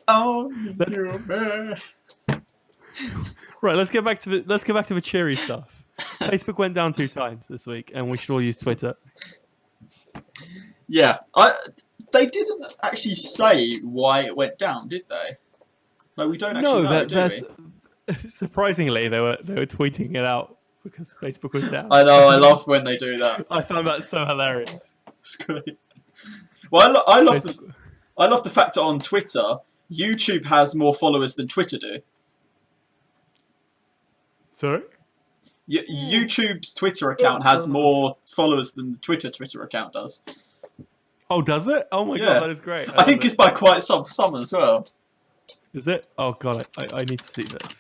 Oh, human. Right, let's get back to the cheery stuff. Facebook went down 2 times this week, and we should all use Twitter. Yeah, they didn't actually say why it went down, did they? Like, we don't actually know, do we? Surprisingly, they were tweeting it out because Facebook was down. I know. I love when they do that. I found that so hilarious. It's great. Well, I love the fact that on Twitter, YouTube has more followers than Twitter do. Sorry? YouTube's Twitter account has more followers than the Twitter account does. Oh, does it? Oh my god, that is great. I think it's by quite some as well. Is it? Oh god, I need to see this.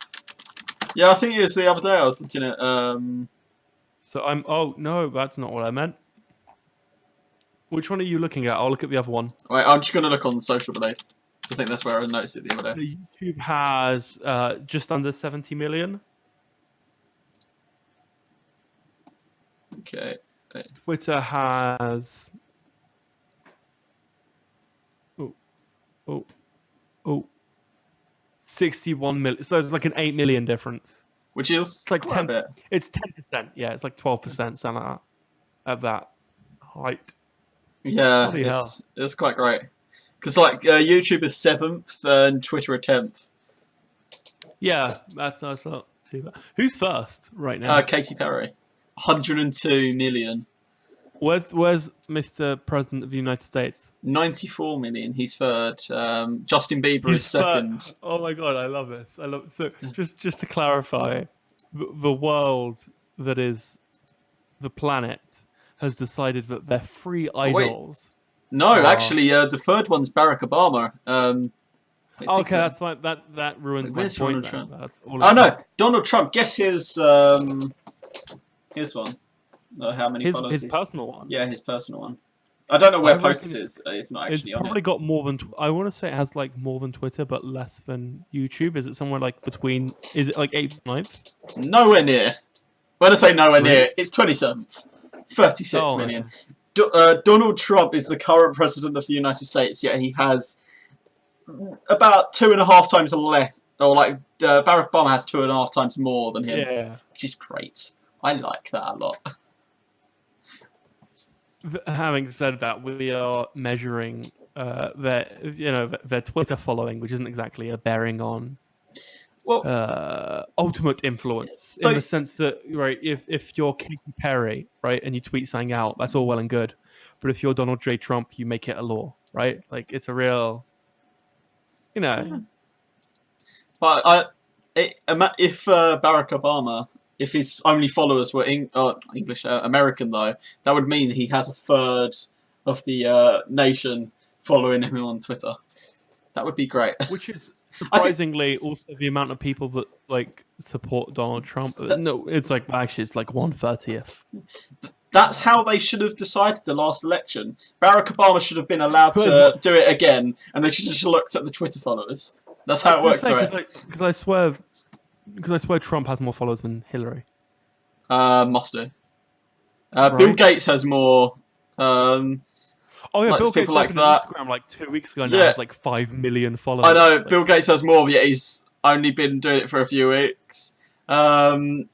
Yeah, I think it was the other day I was looking at. So I'm. Oh no, that's not what I meant. Which one are you looking at? I'll look at the other one. Wait, I'm just going to look on social today. So I think that's where I noticed it the other day. So YouTube has just under 70 million. Okay. Twitter has. Oh. 61 million. So it's like an 8 million difference. Which is it's like quite 10. A bit. It's 10%. Yeah, it's like 12%. Something like that. At that height. Yeah, it's quite great. Because like YouTube is 7th and Twitter are 10th. Yeah, that's not too bad. Who's first right now? Katy Perry, 102 million. Where's Mr. President of the United States? 94 million. He's third. Justin Bieber is second. Third. Oh my god, I love this. So just to clarify, the world that is the planet has decided that they're free idols. No, actually, the third one's Barack Obama. Okay, that's fine. That ruins my point. No, Donald Trump. Guess his one. How many followers? His personal one. Yeah, his personal one. I don't know where I reckon POTUS is. It's not it's actually on probably it. got more than. I want to say it has like more than Twitter, but less than YouTube. Is it somewhere like between? Is it like 8th, 9th? Nowhere near. When I say nowhere Really? near, it's 27th. 36 Oh, million. okay. Donald Trump is the current president of the United States, yet he has about 2.5 times less. Or like Barack Obama has 2.5 times more than him, Yeah. which is great. I like that a lot. Having said that, we are measuring their Twitter following, which isn't exactly a bearing on Well, ultimate influence in the sense that, right, if you're Katy Perry, right, and you tweet something out, that's all well and good, but if you're Donald J. Trump, you make it a law, right? Like it's a real, but if Barack Obama, if his only followers were English, American though, that would mean he has a third of the nation following him on Twitter. That would be great. which is surprisingly also the amount of people that like support Donald Trump. No, it's like actually it's like 1/30th. That's how they should have decided the last election. Barack Obama should have been allowed to do it again, and they should have just looked at the Twitter followers. That's how it works, right? Because I swear Trump has more followers than Hillary. Must do. Bill Gates has more. Oh yeah, like Bill Gates people like opened that. Instagram like 2 weeks ago. Now has like 5 million followers. I know Bill Gates has more, yet he's only been doing it for a few weeks. Donald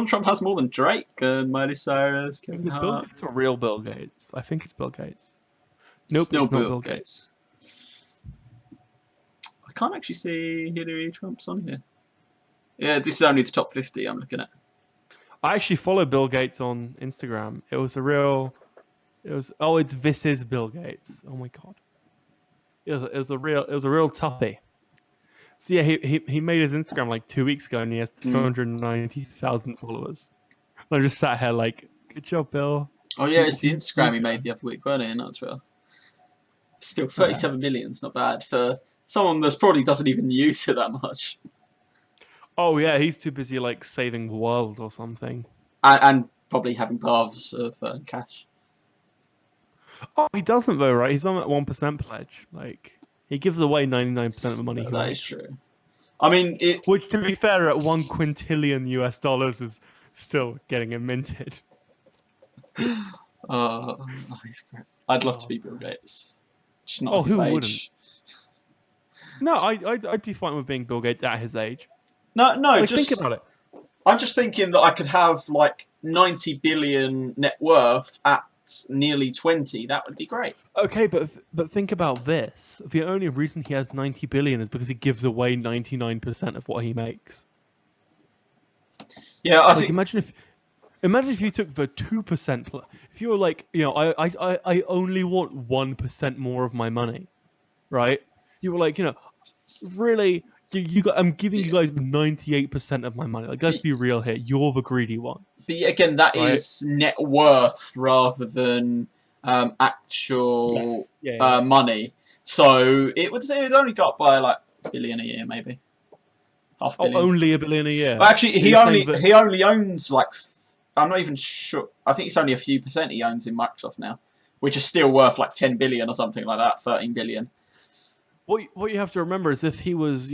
Trump has more than Drake and Miley Cyrus, Kevin Hart. Bill Gates or real Bill Gates? I think it's Bill Gates. Nope, it's not Bill Gates. I can't actually see Hillary Trump's on here. Yeah, this is only the top 50 I'm looking at. I actually follow Bill Gates on Instagram. It's This is Bill Gates. Oh my god. It was a real toughie. So yeah, he made his Instagram like 2 weeks ago and he has 290,000 followers. I'm just sat here like, good job, Bill. Oh yeah, it's the Instagram he made the other week, wasn't it? Not Twitter. Still, 37 million's not bad for someone that probably doesn't even use it that much. Oh yeah, he's too busy like saving the world or something. And probably having baths of cash. Oh, he doesn't though, right? He's on that 1% pledge. Like he gives away 99% of the money. That is true. I mean, which to be fair, at $1 quintillion US is still getting him minted. Nice. I'd love to be Bill Gates. Just not his who age. wouldn't? No, I'd be fine with being Bill Gates at his age. No, like, just think about it. I'm just thinking that I could have like 90 billion net worth at nearly 20. That would be great. Okay, but think about this. The only reason he has 90 billion is because he gives away 99% of what he makes. Yeah, I think. Imagine if you took the 2%. If you were like, I only want 1% more of my money, right? You were like, really. I'm giving you guys 98% of my money. Like, let's be real here. You're the greedy one. But again, that is net worth rather than actual money. So it would only go up by like $1 billion a year, maybe. $500 million. Oh, only $1 billion a year. Well, actually, he only owns like, I'm not even sure. I think it's only a few percent he owns in Microsoft now, which is still worth like 10 billion or something like that, 13 billion. What you have to remember is if he was,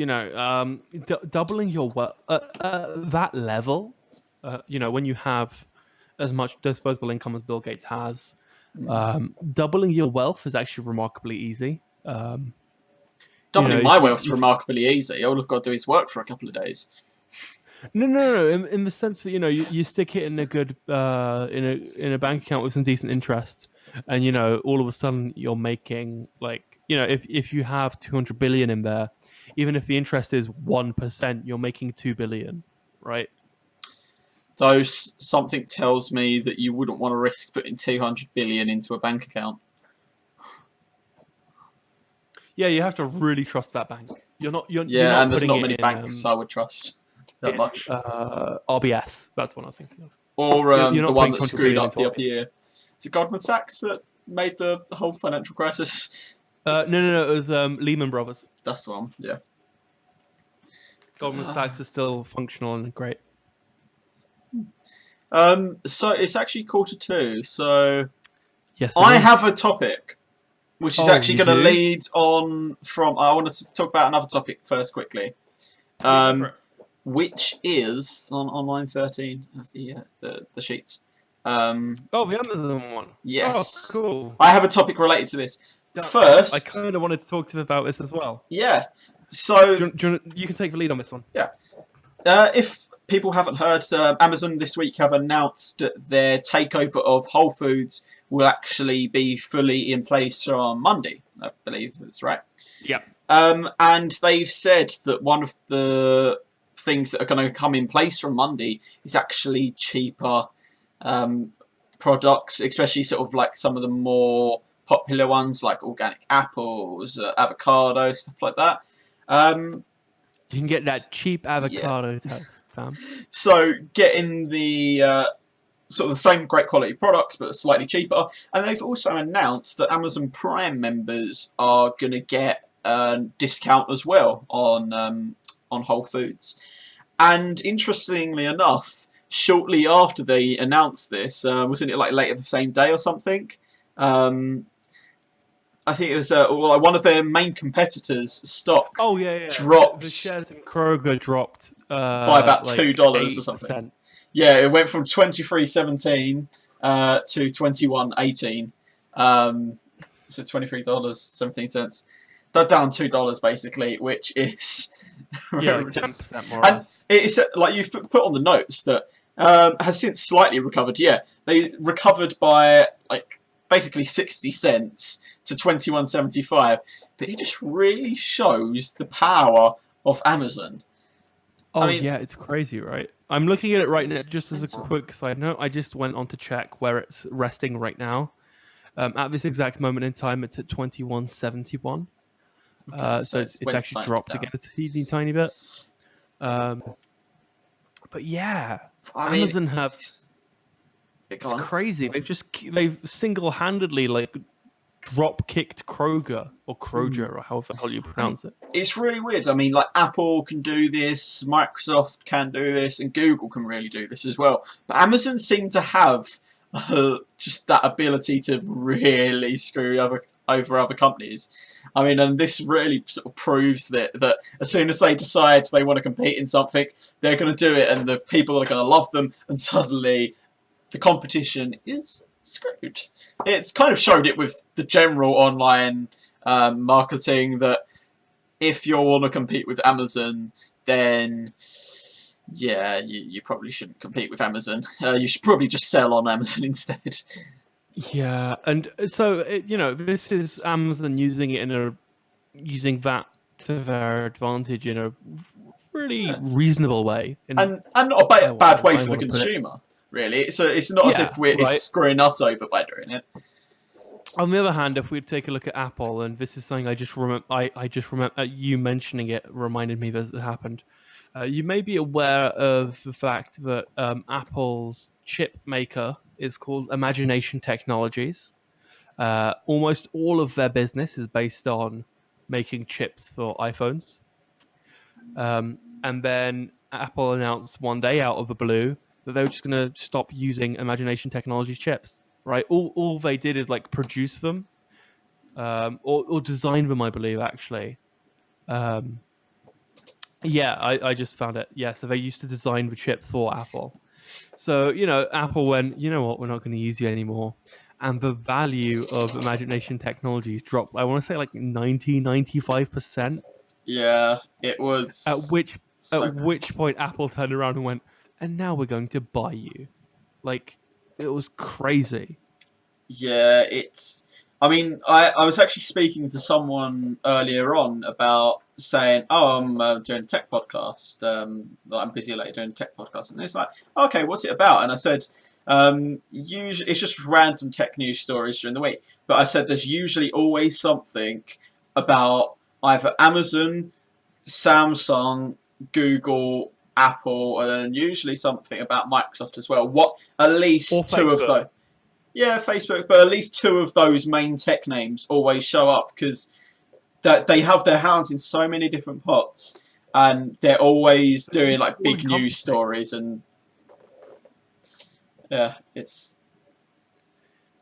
doubling your wealth at that level, when you have as much disposable income as Bill Gates has, doubling your wealth is actually remarkably easy. Doubling my wealth is remarkably easy. All I've got to do is work for a couple of days. No. In the sense that you stick it in a good in a bank account with some decent interest, and all of a sudden you're making like. If you have 200 billion in there, even if the interest is 1%, you're making 2 billion, right? Though something tells me that you wouldn't want to risk putting 200 billion into a bank account. Yeah, you have to really trust that bank. You're not and there's not many banks I would trust that much. RBS, that's what I was thinking of. Or the one that screwed up the other year. Is it Goldman Sachs that made the whole financial crisis? No. It was Lehman Brothers. That's the one. Yeah. Goldman Sachs is still functional and great. So it's actually 1:45. So Yes, it I is. have a topic, which is Oh, actually you going to do? lead on from. I want to talk about another topic first quickly, Yeah, go for it. which is on line 13 of the sheets. Oh, the Amazon one. Oh, Yes, cool. I have a topic related to this. Yeah, I First, kind of wanted to talk to you about this as well. yeah. So You can take the lead on this one. yeah, if people haven't heard, Amazon this week have announced that their takeover of Whole Foods will actually be fully in place on Monday. I believe that's right. Yeah. And they've said that one of the things that are going to come in place from Monday is actually cheaper products, especially sort of like some of the more popular ones like organic apples, avocado, stuff like that. You can get that cheap Yeah. avocado toast, Sam. So getting the sort of the same great quality products but slightly cheaper, and they've also announced that Amazon Prime members are going to get a discount as well on Whole Foods. And interestingly enough, shortly after they announced this, wasn't it like later the same day or something? I think it was one of their main competitors' stock Oh yeah. dropped The shares in Kroger dropped by about like $2 or something. 8%. Yeah, it went from 23.17 to 21.18. So $23.17. They're down $2 basically, which is Yeah, like 10% more or and less. it's like you've put on the notes that has since slightly recovered. Yeah, they recovered by like basically 60 cents to 21.75, but it just really shows the power of Amazon. Oh I mean, yeah, it's crazy, right? I'm looking at it right now. it's Just as a mental. quick side note, I just went on to check where it's resting right now. At this exact moment in time, it's at 21.71. Okay, So it's went actually slightly dropped down. again a teeny tiny bit. But yeah, I mean, Amazon have it's crazy. They've single-handedly like drop kicked Kroger or Kroger or however the hell you pronounce it. It's really weird. I mean, like Apple can do this, Microsoft can do this, and Google can really do this as well. But Amazon seem to have just that ability to really screw over other companies. I mean, and this really sort of proves that as soon as they decide they want to compete in something, they're going to do it, and the people are going to love them, and suddenly the competition is screwed. It's kind of showed it with the general online marketing that if you want to compete with Amazon, then yeah, you probably shouldn't compete with Amazon. You should probably just sell on Amazon instead. Yeah, and so this is Amazon using that to their advantage in a really Yeah. reasonable way. And not a bad way for the consumer, really. It's not as if it's screwing us over by doing it. On the other hand, if we take a look at Apple, and this is something I just remember you mentioning it reminded me that it happened. You may be aware of the fact that Apple's chip maker is called Imagination Technologies. Almost all of their business is based on making chips for iPhones. And then Apple announced one day out of the blue that they were just going to stop using Imagination Technologies chips. Right? All they did is like produce them, or design them, I believe, actually. Yeah, I just found it. Yeah, so they used to design the chips for Apple. So, Apple went, you know what, we're not going to use you anymore. And the value of Imagination Technologies dropped, I want to say like 95%. Yeah, it was. At which point Apple turned around and went, and now we're going to buy you. Like, it was crazy. Yeah, it's. I mean, I was actually speaking to someone earlier on about saying, "Oh, I'm doing a tech podcast. I'm busy later doing a tech podcast," and it's like, "Okay, what's it about?" And I said, "Usually it's just random tech news stories during the week." But I said, "There's usually always something about either Amazon, Samsung, Google, Apple, and then usually something about Microsoft as well. What at least two of those." Yeah, Facebook, but at least two of those main tech names always show up because they have their hands in so many different pots, and they're always doing like big news stories, and yeah, it's.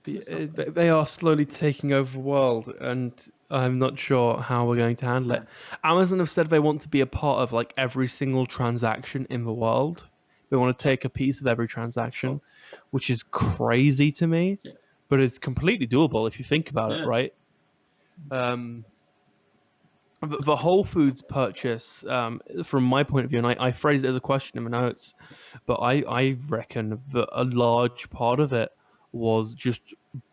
They are slowly taking over the world, and I'm not sure how we're going to handle it. Amazon have said they want to be a part of like every single transaction in the world. They want to take a piece of every transaction, which is crazy to me, Yeah. but it's completely doable if you think about it, Yeah. right? The Whole Foods purchase, from my point of view, and I phrased it as a question in my notes, but I reckon that a large part of it was just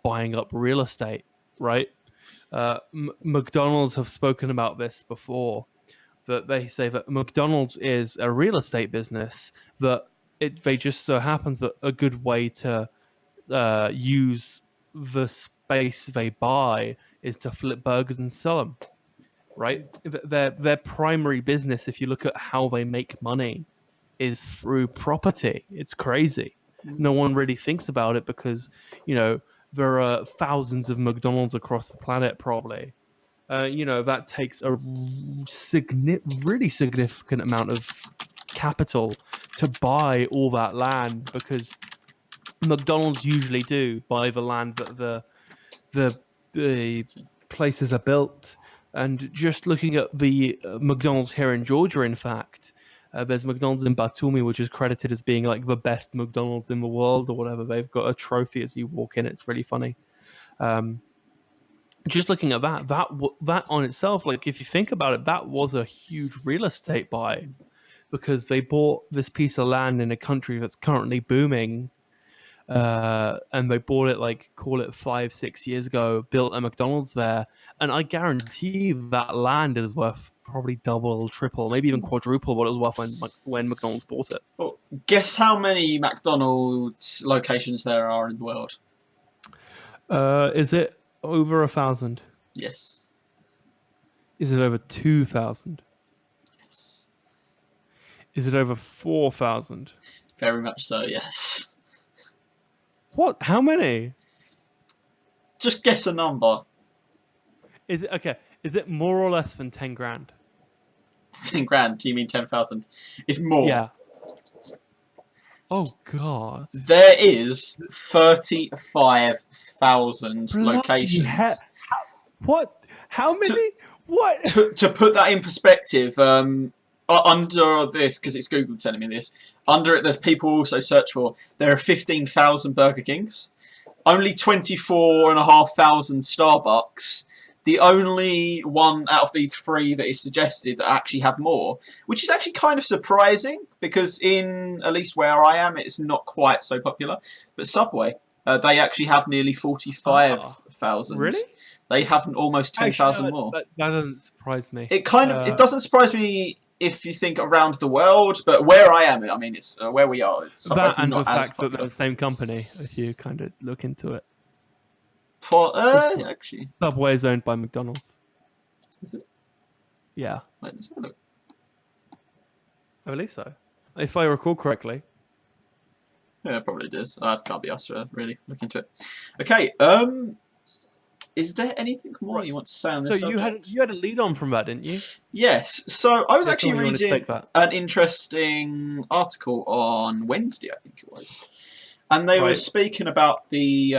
buying up real estate, right? McDonald's have spoken about this before, that they say that McDonald's is a real estate business, that they just so happens that a good way to use the space they buy is to flip burgers and sell them, right? Their primary business, if you look at how they make money, is through property. It's crazy. No one really thinks about it because, there are thousands of McDonald's across the planet, probably. That takes a really significant amount of capital to buy all that land, because McDonald's usually do buy the land that the places are built. And just looking at the McDonald's here in Georgia, in fact, there's McDonald's in Batumi, which is credited as being like the best McDonald's in the world or whatever. They've got a trophy as you walk in. It's really funny. Just looking at that on itself, like if you think about it, that was a huge real estate buy, because they bought this piece of land in a country that's currently booming. And they bought it, like, call it 5-6 years ago, built a McDonald's there, and I guarantee that land is worth probably double, triple, maybe even quadruple what it was worth when McDonald's bought it. Well, guess how many McDonald's locations there are in the world? Is it over 1,000? Yes. Is it over 2,000? Yes. Is it over 4,000? Very much so, yes. What? How many? Just guess a number. Is it okay? Is it more or less than 10 grand? 10 grand? Do you mean 10,000? It's more. Yeah. Oh God. There is 35,000 locations. What? How many? What? To put that in perspective, under this, because it's Google telling me this, under it there's people also search for, there are 15,000 Burger Kings, only 24,500 Starbucks. The only one out of these three that is suggested that actually have more, which is actually kind of surprising, because in, at least where I am, it's not quite so popular. But Subway, they actually have nearly 45,000. Really? They have almost 10,000 more. That doesn't surprise me. It doesn't surprise me if you think around the world, but where I am, I mean, it's where we are. It's that and not the as fact popular. that they're the same company, if you kind of look into it. Actually, Subway is owned by McDonald's. is it? Yeah, Wait, let's have a look. I believe so, if I recall correctly. Yeah, it probably does. That can't be us to really look into it. Okay. Is there anything more you want to say on this subject? You had a lead on from that, didn't you? Yes. So I was There's actually someone you wanna reading take that. an interesting article on Wednesday, I think it was, and they were Right. speaking about the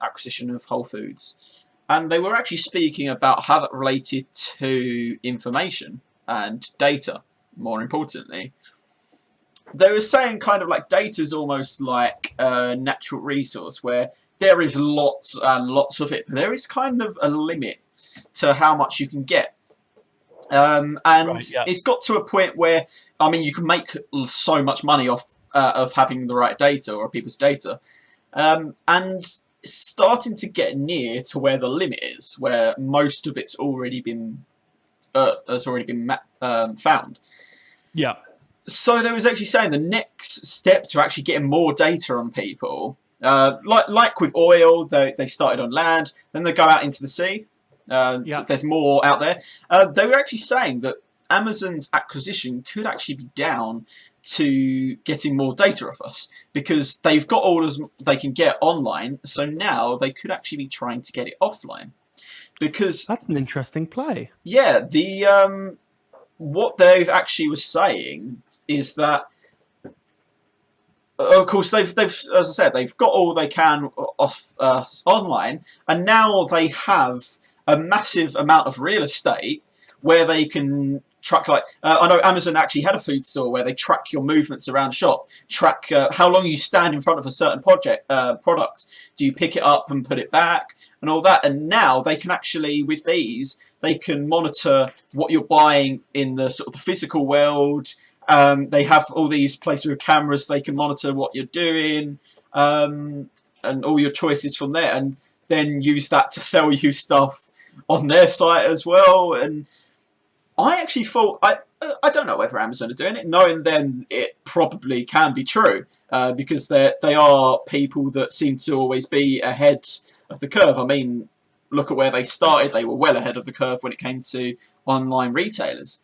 acquisition of Whole Foods, and they were actually speaking about how that related to information and data. More importantly, they were saying kind of like data is almost like a natural resource where there is lots and lots of it. There is kind of a limit to how much you can get. And Right, yeah. it's got to a point where, I mean, you can make so much money off of having the right data or people's data. And it's starting to get near to where the limit is, where most of it's already been found. Yeah. So they was actually saying the next step to actually getting more data on people, like with oil, they started on land, then they go out into the sea. So there's more out there. They were actually saying that Amazon's acquisition could actually be down to getting more data off us, because they've got all they can get online, so now they could actually be trying to get it offline. Because That's an interesting play. yeah, the what they actually was saying is that of course, they've as I said, they've got all they can off online, and now they have a massive amount of real estate where they can track. Like I know Amazon actually had a food store where they track your movements around shop, track how long you stand in front of a certain product. Do you pick it up and put it back and all that? And now they can actually, with these, they can monitor what you're buying in the sort of the physical world. They have all these places with cameras. They can monitor what you're doing and all your choices from there, and then use that to sell you stuff on their site as well. And I actually thought I don't know whether Amazon are doing it. Knowing them, it probably can be true because they are people that seem to always be ahead of the curve. I mean, look at where they started. They were well ahead of the curve when it came to online retailers.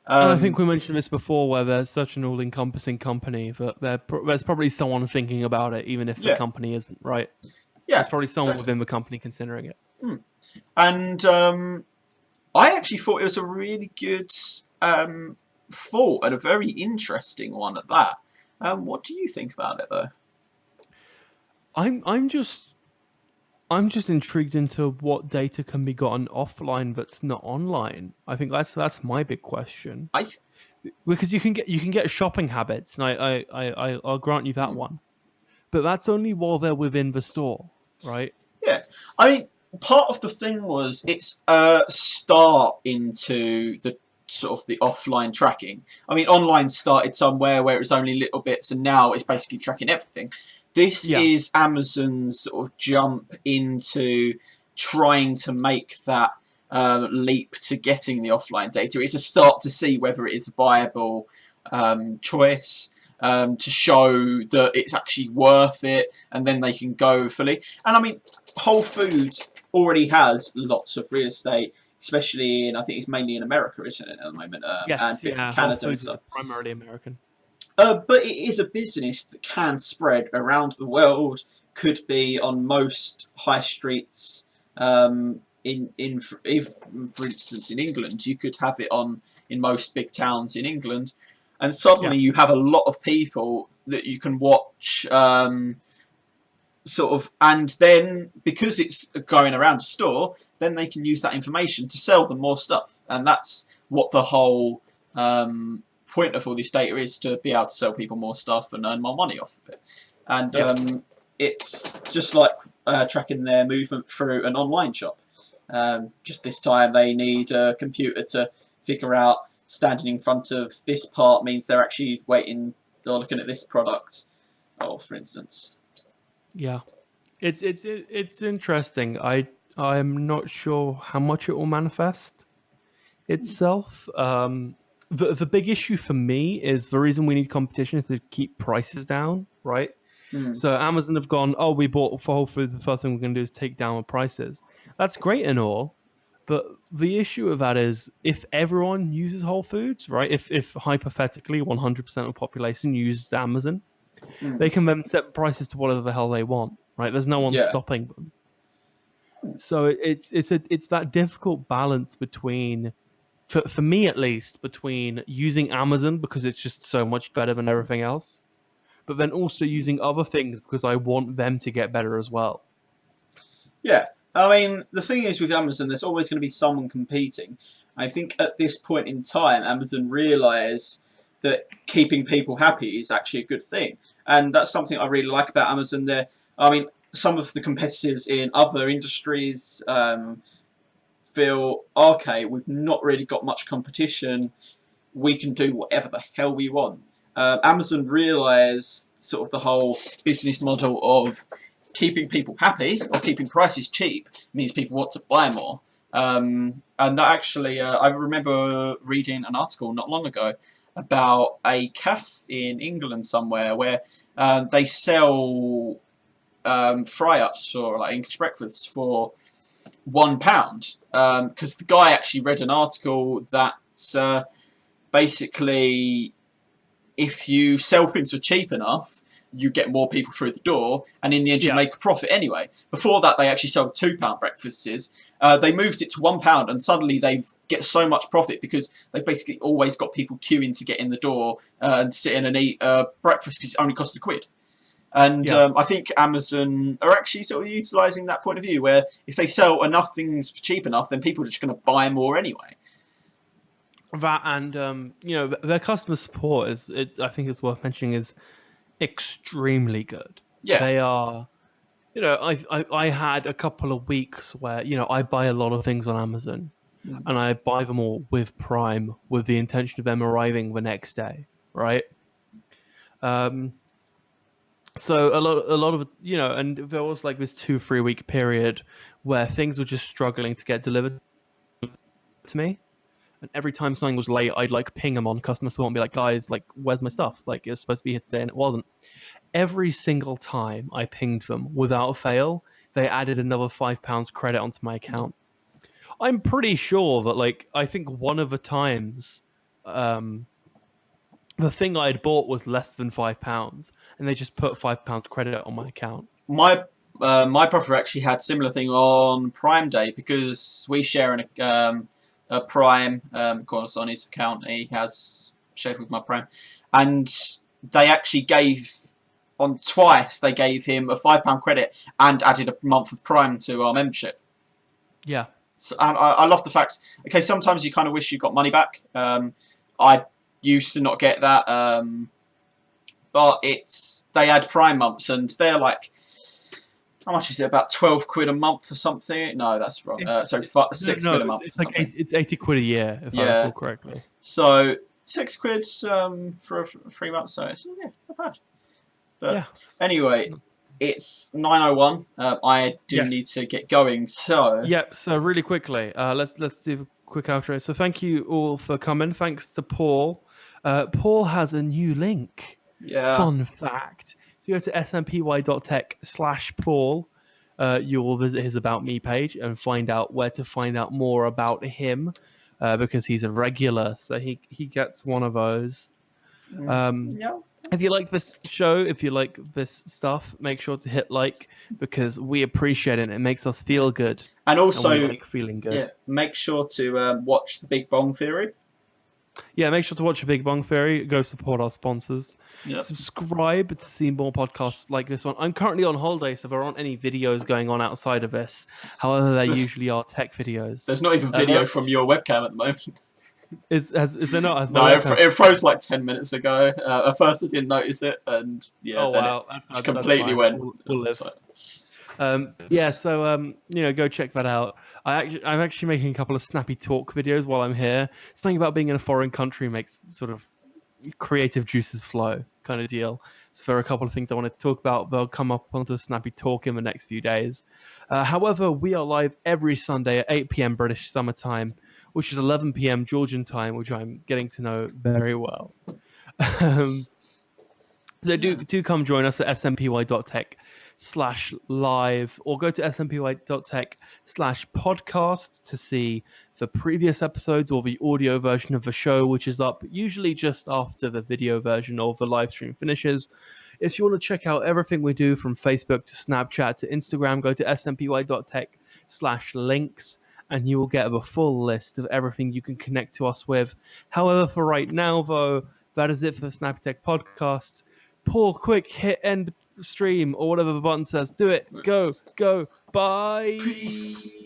And I think we mentioned this before, where there's such an all-encompassing company that there's probably someone thinking about it, even if the company isn't, right? Yeah, there's probably someone within the company considering it. And I actually thought it was a really good thought and a very interesting one at that. What do you think about it, though? I'm just intrigued into what data can be gotten offline that's not online. I think that's my big question. Because you can get shopping habits, and I'll grant you that one, but that's only while they're within the store, right? Yeah, I mean, part of the thing was it's a start into the sort of the offline tracking. I mean, online started somewhere where it was only little bits, and now it's basically tracking everything. This is Amazon's sort of jump into trying to make that leap to getting the offline data. It's a start to see whether it is a viable choice, to show that it's actually worth it, and then they can go fully. And I mean, Whole Foods already has lots of real estate, especially in, I think it's mainly in America, isn't it, at the moment? And bits of Canada and stuff. Primarily American. But it is a business that can spread around the world. Could be on most high streets. For instance, in England, you could have it on in most big towns in England, and suddenly you have a lot of people that you can watch. Sort of, and then because it's going around a store, then they can use that information to sell them more stuff, and that's what the whole point of all this data is, to be able to sell people more stuff and earn more money off of it. And it's just like tracking their movement through an online shop. Just this time they need a computer to figure out standing in front of this part means they're actually waiting or looking at this product, or for instance. Yeah, it's interesting. I'm not sure how much it will manifest itself. The big issue for me is the reason we need competition is to keep prices down, right? So Amazon have gone, oh, we bought for Whole Foods, the first thing we're going to do is take down the prices. That's great and all, but the issue of that is if everyone uses Whole Foods, right? If hypothetically 100% of the population uses Amazon, they can then set prices to whatever the hell they want, right? There's no one stopping them. So it's that difficult balance between, for me at least, between using Amazon because it's just so much better than everything else, but then also using other things because I want them to get better as well. Yeah, I mean, the thing is with Amazon, there's always going to be someone competing. I think at this point in time, Amazon realise that keeping people happy is actually a good thing. And that's something I really like about Amazon. I mean, some of the competitors in other industries feel, okay, we've not really got much competition. We can do whatever the hell we want. Amazon realised sort of the whole business model of keeping people happy or keeping prices cheap means people want to buy more. And that actually, I remember reading an article not long ago about a cafe in England somewhere where they sell fry-ups for like English breakfasts for £1. Because the guy actually read an article that basically if you sell things for cheap enough, you get more people through the door, and in the end you make a profit anyway. Before that, they actually sold £2 breakfasts. They moved it to £1, and suddenly they get so much profit because they've basically always got people queuing to get in the door and sit in and eat breakfast because it only costs £1. And Yeah. I think Amazon are actually sort of utilising that point of view, where if they sell enough things cheap enough, then people are just going to buy more anyway. That and their customer support I think it's worth mentioning, is extremely good. Yeah. They are. I had a couple of weeks where I buy a lot of things on Amazon, and I buy them all with Prime with the intention of them arriving the next day, right? So a lot of and there was like this 2-3 week period where things were just struggling to get delivered to me. And every time something was late, I'd like ping them on customer support and be like, guys, like, where's my stuff? Like, it's supposed to be here today and it wasn't. Every single time I pinged them without fail, they added another £5 credit onto my account. I'm pretty sure that, like, I think one of the times, the thing I had bought was less than £5, and they just put £5 credit on my account. My brother actually had similar thing on Prime Day, because we share a Prime, of course, on his account. He has shared with my Prime, and they actually gave they gave him a £5 credit and added a month of Prime to our membership. Yeah. So, and I love the fact. Okay, sometimes you kind of wish you got money back. I used to not get that, but they add Prime months, and they're like, how much is it? About £12 a month or something? No, that's wrong. So £6 a month. It's like 80 quid a year, if I recall correctly. So £6 for 3 months. So it's not bad. But anyway, it's 9:01. I do need to get going. So So really quickly, let's do a quick outro. So thank you all for coming. Thanks to Paul. Paul has a new link. Yeah. Fun fact. If you go to snpy.tech/Paul, you will visit his About Me page and find out where to find out more about him, because he's a regular, so he gets one of those. If you like this show, if you like this stuff, make sure to hit like, because we appreciate it. It makes us feel good. And also, we like feeling good. Yeah, make sure to watch The Big Bong Theory. Yeah, make sure to watch The Big Bong Theory. Go support our sponsors. Yep. Subscribe to see more podcasts like this one. I'm currently on holiday, so there aren't any videos going on outside of this. However, there usually are tech videos. There's not even video from your webcam at the moment. Is there not? No, it froze like 10 minutes ago. At first I didn't notice it, and it completely went. We'll live. So go check that out. I'm actually making a couple of Snappy-Talk videos while I'm here. Something about being in a foreign country makes sort of creative juices flow kind of deal. So there are a couple of things I want to talk about. They'll come up onto Snappy-Talk in the next few days. However, we are live every Sunday at 8 p.m. British Summer Time, which is 11 p.m. Georgian time, which I'm getting to know very well. So do come join us at snpy.tech/live, or go to snpy.tech/podcast to see the previous episodes or the audio version of the show, which is up usually just after the video version of the live stream finishes. If you want to check out everything we do from Facebook to Snapchat to Instagram, go to snpy.tech/links, and you will get the full list of everything you can connect to us with. However, for right now, though, that is it for the Snappy-Tech podcast. Paul, quick, hit end stream, or whatever the button says. Do it. Go. Bye. Peace.